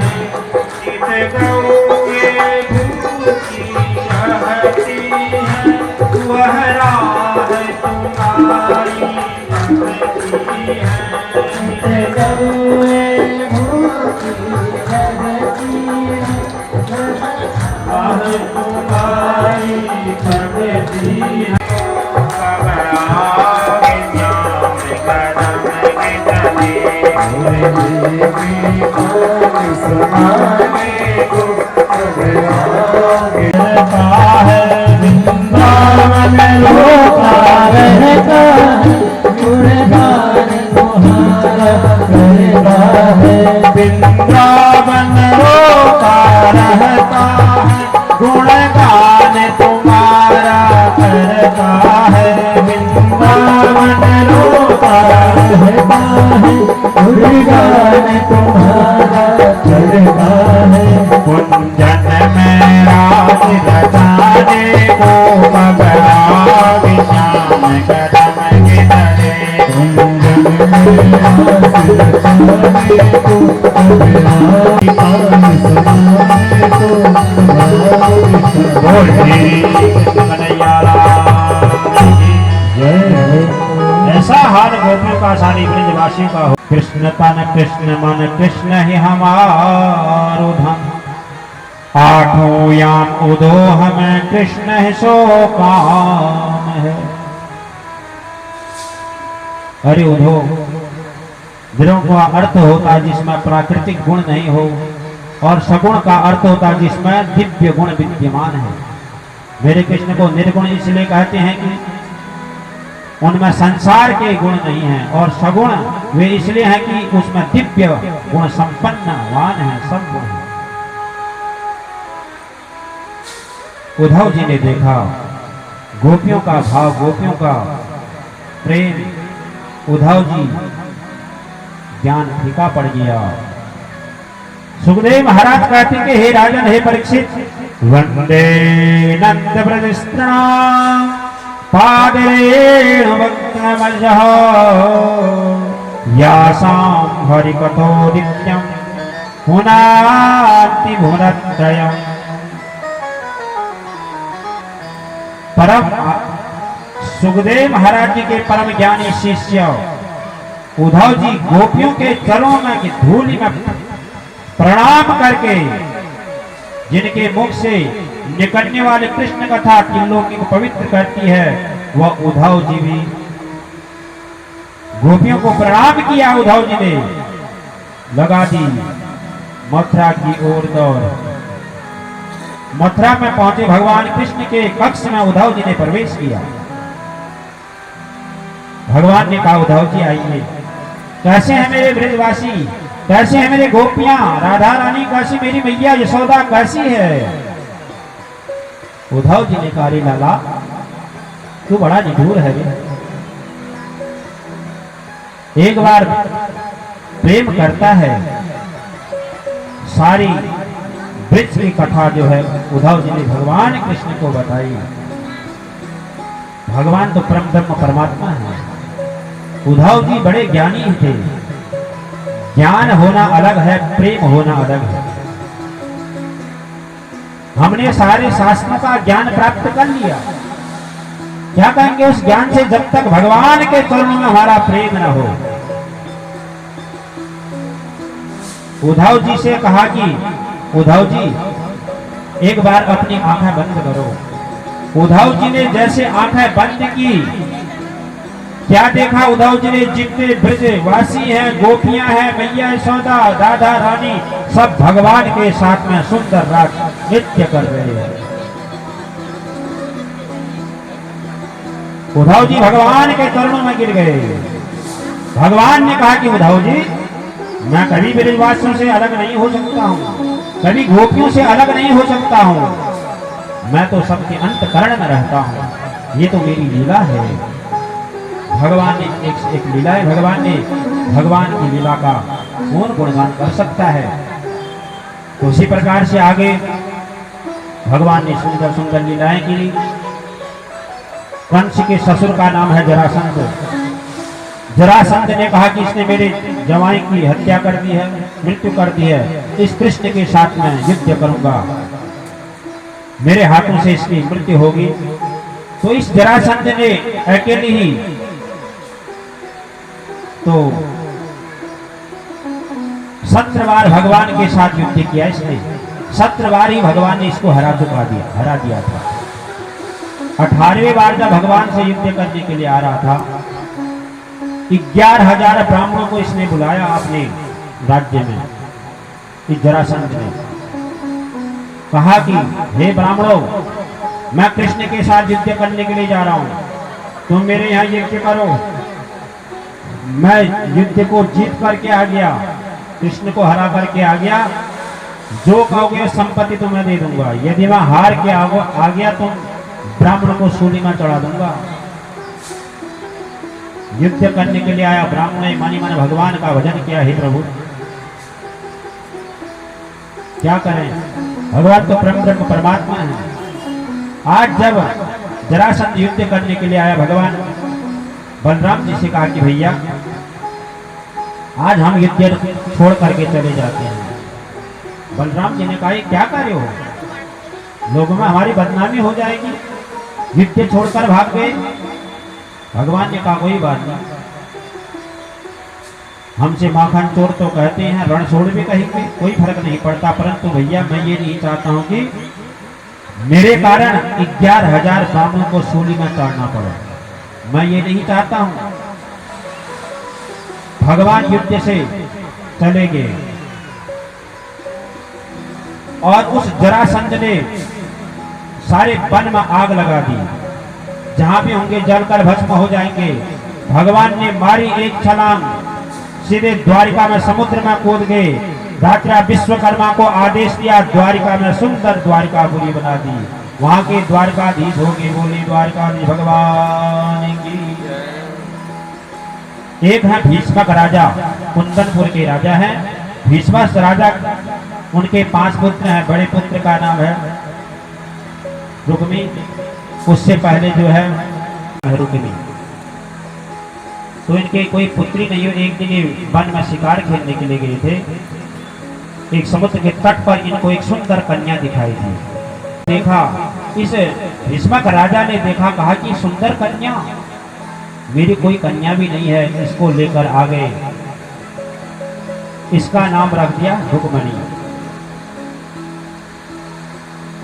चित गौ के भूखी रहती है, वह राह तुम्हारी भक्ति है। चित गौ के भूखी रहती है, राह तुम्हारी भक्ति है। कब आओगे श्याम कदम सुनाने को रहता है वृंदावन रोता रहता गुणगान तुम्हारा करता है। वृंदावन रोता रहता है गुणगान तुम्हारा करता है। वृंदावन रोता रहता है गुणगान तुम्हारा करता है। कुंजन में राज रचाने को कब आओगे श्याम कदम किनारे। कुंजन में राज रचाने को कब आओगे तान सुनाने को कन्हैया राम की जय। ऐसा हाल गोपियों का सारी ब्रजवासियों का हो। कृष्ण तन कृष्ण मन कृष्ण ही हमारो धन, आठों याम उदो हमें कृष्ण ही सो काम है। अरे उदो दिलों का अर्थ होता है जिसमें प्राकृतिक गुण नहीं हो, और सगुण का अर्थ होता है जिसमें दिव्य गुण विद्यमान है। मेरे कृष्ण को निर्गुण इसलिए कहते हैं कि उनमें संसार के गुण नहीं हैं, और सगुण वे इसलिए हैं कि उसमें दिव्य गुण संपन्नवान है, सब गुण है। उद्धव जी ने देखा गोपियों का भाव, गोपियों का प्रेम, उद्धव जी ज्ञान फीका पड़ गया। सुखदेव महाराज कहते कि हे राजन, हे परीक्षित, वंदे नंद ब्रजस्त्राम पादेन वक्त्रमजः यासां हरिकथो नित्यं पुनाति भुवनत्रयम्। परम सुखदेव महाराज जी के परम ज्ञानी शिष्य उद्धव जी गोपियों के चरणों में की धूलि में प्रणाम करके, जिनके मुख से निकलने वाले कृष्ण कथा त्रिलोकी को पवित्र करती है, वह उद्धव जी भी गोपियों को प्रणाम किया। उद्धव जी ने लगा दी मथुरा की ओर दौड़। मथुरा में पहुंचे भगवान कृष्ण के कक्ष में उद्धव जी ने प्रवेश किया। भगवान ने कहा, उद्धव जी आइए, कैसे हैं मेरे ब्रजवासी, कैसे हैं मेरे गोपियां, राधा रानी कैसी, मेरी मैया यशोदा कैसी है। उद्धव जी ने कहा, लाला तू बड़ा निठुर है रे। एक बार प्रेम करता है, सारी वृक्ष की कथा जो है उद्धव जी ने भगवान कृष्ण को बताई। भगवान तो परम ब्रह्म परमात्मा है। उद्धव जी बड़े ज्ञानी थे। ज्ञान होना अलग है, प्रेम होना अलग है। हमने सारे शास्त्रों का ज्ञान प्राप्त कर लिया, क्या कहेंगे उस ज्ञान से जब तक भगवान के चरणों में हमारा प्रेम न हो। उद्धव जी से कहा कि उद्धव जी एक बार अपनी आंखें बंद करो। उद्धव जी ने जैसे आंखें बंद की, क्या देखा उद्धव जी ने, जितने ब्रजवासी हैं, गोपियां हैं, मैया यशोदा, राधा रानी, सब भगवान के साथ में सुंदर राग नृत्य कर रहे हैं। उद्धव जी भगवान के चरणों में गिर गए। भगवान ने कहा कि उद्धव जी, मैं कभी ब्रजवासियों से अलग नहीं हो सकता हूँ, कभी गोपियों से अलग नहीं हो सकता हूँ। मैं तो सबके अंतकरण में रहता हूँ, ये तो मेरी लीला है। भगवान ने एक लीला है। भगवान ने भगवान की लीला का कौन गुणगान कर सकता है। तो उसी प्रकार से आगे भगवान ने सुंदर सुंदर लीलाएं की। कंस के ससुर का नाम है जरासंध। जरासंध ने कहा कि इसने मेरे जवाई की हत्या कर दी है, मृत्यु कर दी है, इस कृष्ण के साथ मैं युद्ध करूंगा, मेरे हाथों से इसकी मृत्यु होगी। तो इस जरासंध ने अकेले ही तो 17 बार भगवान के साथ युद्ध किया। इसने 17 बार ही भगवान ने इसको हरा दिया था। 18वें बार जब भगवान से युद्ध करने के लिए आ रहा था, 11,000 ब्राह्मणों को इसने बुलाया अपने राज्य में। इस जरासंध ने कहा कि हे ब्राह्मणों, मैं कृष्ण के साथ युद्ध करने के लिए जा रहा हूं, तुम मेरे यहाँ यज्ञ करो। मैं युद्ध को जीत करके आ गया, कृष्ण को हरा करके आ गया, जो कहोगे संपत्ति तुम्हें दे दूंगा। यदि मैं हार के आ गया तो ब्राह्मण को सूली में चढ़ा दूंगा। युद्ध करने के लिए आया ब्राह्मण ने मानी मन भगवान का भजन किया। हे प्रभु, क्या करें, भगवान तो ब्रह्म परमात्मा है। आज जब जरासंध युद्ध करने के लिए आया, भगवान बलराम जी से कहा कि भैया आज हम युद्ध छोड़ करके चले जाते हैं। बलराम जी ने कहा क्या कार्य हो, लोगों में हमारी बदनामी हो जाएगी, युद्ध छोड़कर भाग गए। भगवान ने कहा कोई बात नहीं, हमसे माखन चोर तो कहते हैं, रण छोड़ भी कहेंगे, कोई फर्क नहीं पड़ता। परंतु भैया मैं ये नहीं चाहता हूं कि मेरे कारण 11,000 ब्राह्मणों को सूली में चढ़ना पड़े, मैं ये नहीं चाहता हूं। भगवान युद्ध से चले गए और उस जरासंध ने सारे वन में आग लगा दी, जहां भी होंगे जलकर भस्म हो जाएंगे। भगवान ने मारी एक छलांग, सीधे द्वारिका में समुद्र में कूद गए। राजा विश्वकर्मा को आदेश दिया, द्वारिका में सुंदर द्वारिकापुरी बना दी। वहां के द्वारकाधीश हो गए, बोले द्वारकाधीश भगवान की। एक है भीष्मक राजा, कुंदनपुर के राजा हैं। भीष्मक राजा, उनके 5 पुत्र हैं। बड़े पुत्र का नाम है रुक्मी, उससे पहले जो है रुक्मी। तो इनके कोई पुत्री नहीं हो। एक दिन वन में शिकार खेलने के लिए गए थे। एक समुद्र के तट पर इनको एक सुंदर कन्या दिखाई दी। देखा, इस भीष्मक राजा ने देखा, कहा कि सुंदर कन्या, मेरी कोई कन्या भी नहीं है, इसको लेकर आ गए। इसका नाम रख दिया रुक्मणी।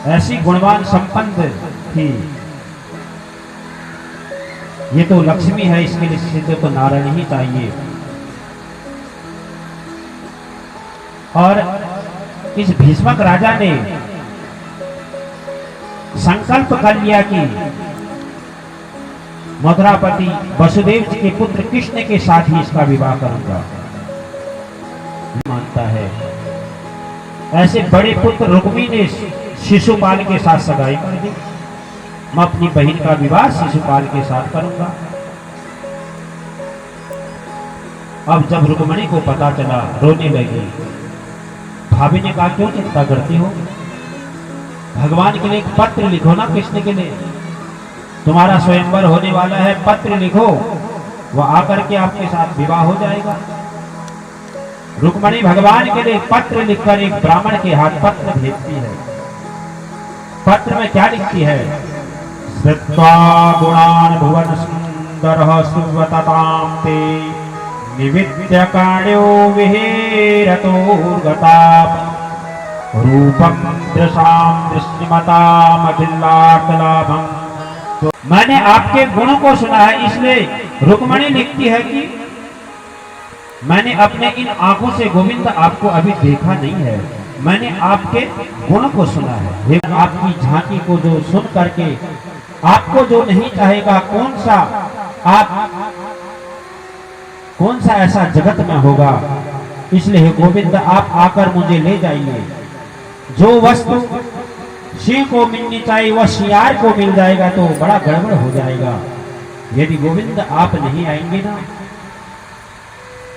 ऐसी गुणवान संपन्न थी। ये तो लक्ष्मी है, इसके लिए सिद्ध तो नारायण ही चाहिए। और इस भीष्मक राजा ने संकल्प कर लिया कि मथुरापति वसुदेव जी के पुत्र कृष्ण के साथ ही इसका विवाह करूंगा। मानता है। ऐसे बड़े पुत्र रुक्मी ने शिशुपाल के साथ सगाई कर दी। मैं अपनी बहन का विवाह शिशुपाल के साथ करूंगा। अब जब रुक्मणी को पता चला, रोने लगी। भाभी ने कहा क्यों चिंता करती हो, भगवान के लिए एक पत्र लिखो ना, कृष्ण के लिए, तुम्हारा स्वयंवर होने वाला है, पत्र लिखो, वह आकर के आपके साथ विवाह हो जाएगा। रुक्मणी भगवान के लिए पत्र लिखकर एक ब्राह्मण के हाथ पत्र भेजती है। पत्र में क्या लिखती है? श्रुत्वा गुणान् भुवन सुंदरः सुव्रततां ते निविद्य काण्यो विहेरतो गताप रूपं दृशां दृश्यमताम् अखिलार्थलाभम्। तो मैंने आपके गुणों को सुना है, इसलिए रुक्मणी लिखती है कि मैंने अपने इन आंखों से गोविंद आपको अभी देखा नहीं है, मैंने आपके गुण को सुना है। आपकी झांकी को जो सुन करके आपको जो नहीं चाहेगा, कौन सा ऐसा जगत में होगा। इसलिए गोविंद आप आकर मुझे ले जाइए। जो वस्तु सिंह को मिलनी चाहिए वह शियार को मिल जाएगा तो बड़ा गड़बड़ हो जाएगा। यदि गोविंद आप नहीं आएंगे ना,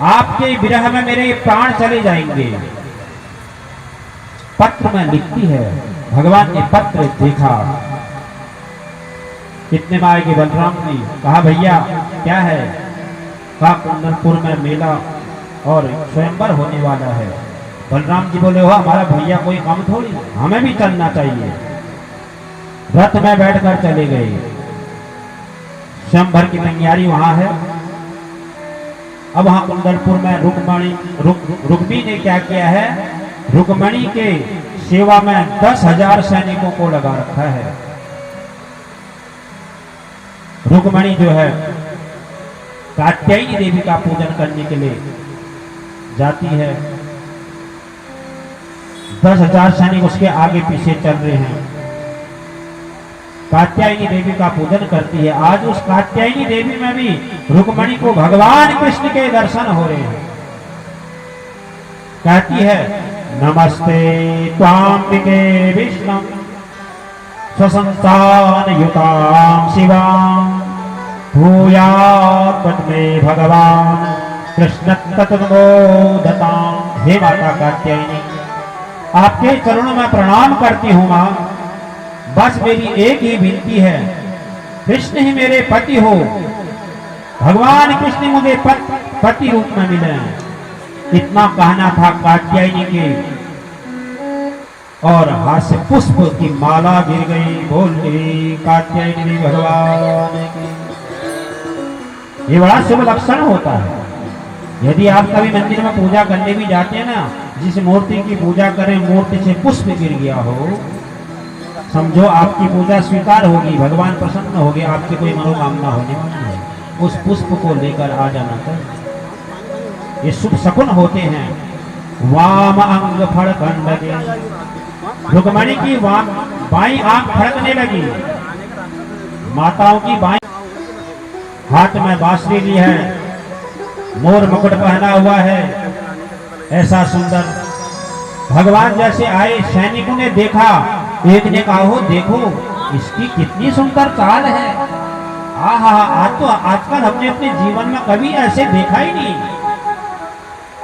आपके विरह में मेरे प्राण चले जाएंगे। पत्र में लिखती है भगवान ने पत्र देखा। इतने में आए कि बलराम जी, कहा भैया क्या है? कहा कुंदनपुर में मेला और स्वयंवर होने वाला है। बलराम जी बोले, हो हमारा भैया कोई कम थोड़ी, हमें भी चलना चाहिए। रथ में बैठकर चले गए। स्वयंवर की तैयारी वहां है। अब वहां कुंदनपुर में रुक्मी ने क्या किया है? रुक्मणी के सेवा में 10,000 सैनिकों को लगा रखा है। रुक्मणी जो है कात्यायनी देवी का पूजन करने के लिए जाती है। 10,000 सैनिक उसके आगे पीछे चल रहे हैं। कात्यायनी देवी का पूजन करती है। आज उस कात्यायनी देवी में भी रुक्मणी को भगवान कृष्ण के दर्शन हो रहे हैं। कहती है, नमस्ते त्वाम्बिके विष्णु स्वसंतान युतां शिवां भूयात् पद्मे भगवान कृष्ण तत्वोदतां। हे माता कात्यायनी, आपके चरणों में प्रणाम करती हूँ मां। बस मेरी एक ही विनती है, कृष्ण ही मेरे पति हो। भगवान कृष्ण मुझे पति रूप में मिले। इतना कहना था कात्यायनी के, और हाथ से पुष्प की माला गिर गई। बोल गई कात्यायनी भगवान की। ये बड़ा शुभ लक्षण होता है। यदि आप कभी मंदिर में पूजा करने भी जाते हैं ना, जिस मूर्ति की पूजा करें मूर्ति से पुष्प गिर गया हो, समझो आपकी पूजा स्वीकार होगी, भगवान प्रसन्न होंगे, आपकी कोई मनोकामना होने वाली है। उस पुष्प को लेकर आ जाना चाहिए। ये शुभ शकुन होते हैं। वाम अंग फड़कन लगे। रुक्मणी की बाई आंख फड़कने लगी। माताओं की बाई हाथ में बांसुरी ली है, मोर मुकुट पहना हुआ है, ऐसा सुंदर। भगवान जैसे आए, सैनिकों ने देखा। एक ने कहा, हो देखो इसकी कितनी सुंदर चाल है। आहा, आज तो आजकल हमने अपने जीवन में कभी ऐसे देखा ही नहीं।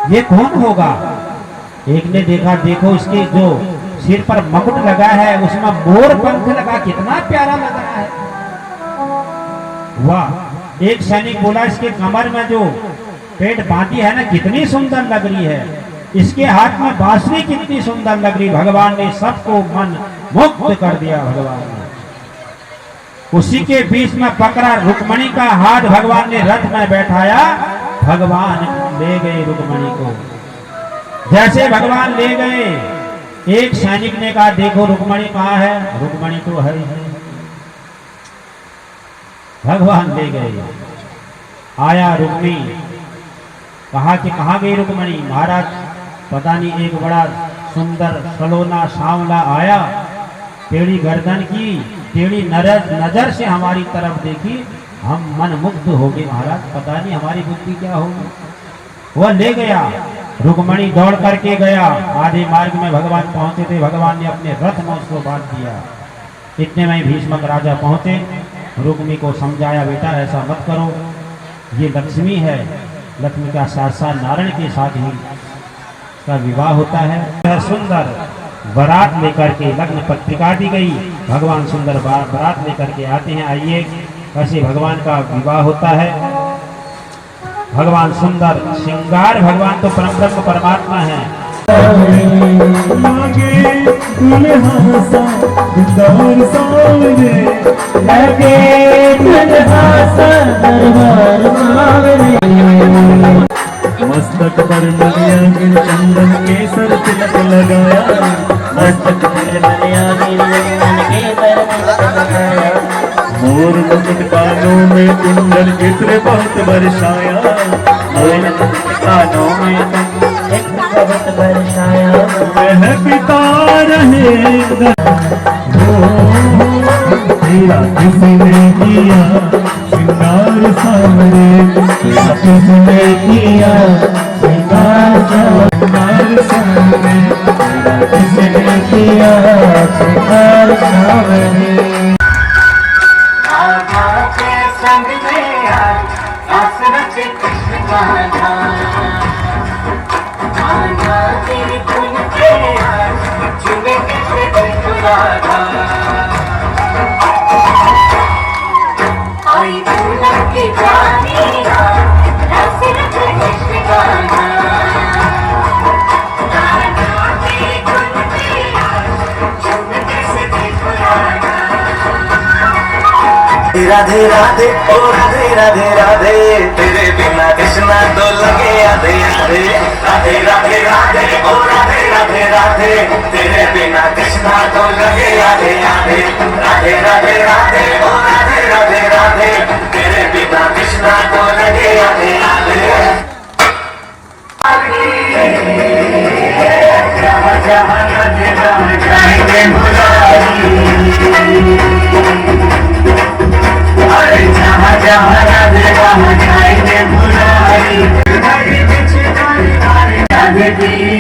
ये कौन होगा? एक ने देखा, देखो इसके जो सिर पर मुकुट लगा है उसमें मोर पंख लगा, कितना प्यारा लग रहा है। वाह। एक सैनिक बोला, इसके कमर में जो पेट बांधी है ना, कितनी सुंदर लग रही है। इसके हाथ में बांसुरी कितनी सुंदर लग रही। भगवान ने सबको मन मुक्त कर दिया। भगवान ने उसी के बीच में पकड़ा रुक्मणी का हाथ, भगवान ने रथ में बैठाया। भगवान ले गए रुक्मणी को। जैसे भगवान ले गए, एक सैनिक ने कहा, देखो रुक्मणी कहाँ है? रुक्मणी तो है ही है। भगवान ले गए। आया रुक्मी, कहा कि कहाँ गई रुक्मणी? महाराज पता नहीं, एक बड़ा सुंदर सलोना सांवला आया, टेढ़ी गर्दन की, टेढ़ी नजर से हमारी तरफ देखी, हम मन मुग्ध हो गए। महाराज पता नहीं हमारी बुद्धि क्या होगी। वह ले गया। रुक्मणी दौड़ करके गया। आधे मार्ग में भगवान पहुंचे थे। भगवान ने अपने रथ में उसको बांध दिया। इतने में भीष्मक राजा पहुंचे। रुक्मी को समझाया, बेटा ऐसा मत करो, ये लक्ष्मी है। लक्ष्मी का साथ साथ नारायण के साथ ही का विवाह होता है। सुंदर बारात लेकर के लग्न पत्रिका दी गई। भगवान सुंदर बारात लेकर के आते हैं। आइए कैसे भगवान का विवाह होता है। भगवान सुंदर श्रृंगार, भगवान तो परम ब्रह्म परमात्मा है। मस्तक पर मलिया गिर चंदन केसर तिलक लगाया। मस्तक पर मलिया गिर चंदन केसर तिलक लगाया। मोर मुकुट कानों में कुंडल इत्र बहुत बरसाया। मोर मुकुट कानों में कुंडल इत्र बहुत बरसाया। वह पिता रहेगा तेरा किसने किया श्रृंगार सामने। तेरा किसने किया श्रृंगार सामने। तेरा किसने किया श्रृंगार सामने। राधे राधे ओ राधे राधे राधे तेरे बिना कृष्णा तो लगे आधे आधे राधे राधे राधे ओ राधे राधे राधे तेरे बिना कृष्णा तो लगे आधे आधे राधे राधे राधे ओ राधे राधे राधे तेरे बिना कृष्णा तो लगे आधे आधे जहाँ जहाँ राधे राम जाएंगे मुरारी अरे जहाँ जहाँ राधे राम जाएंगे मुरारी राधे की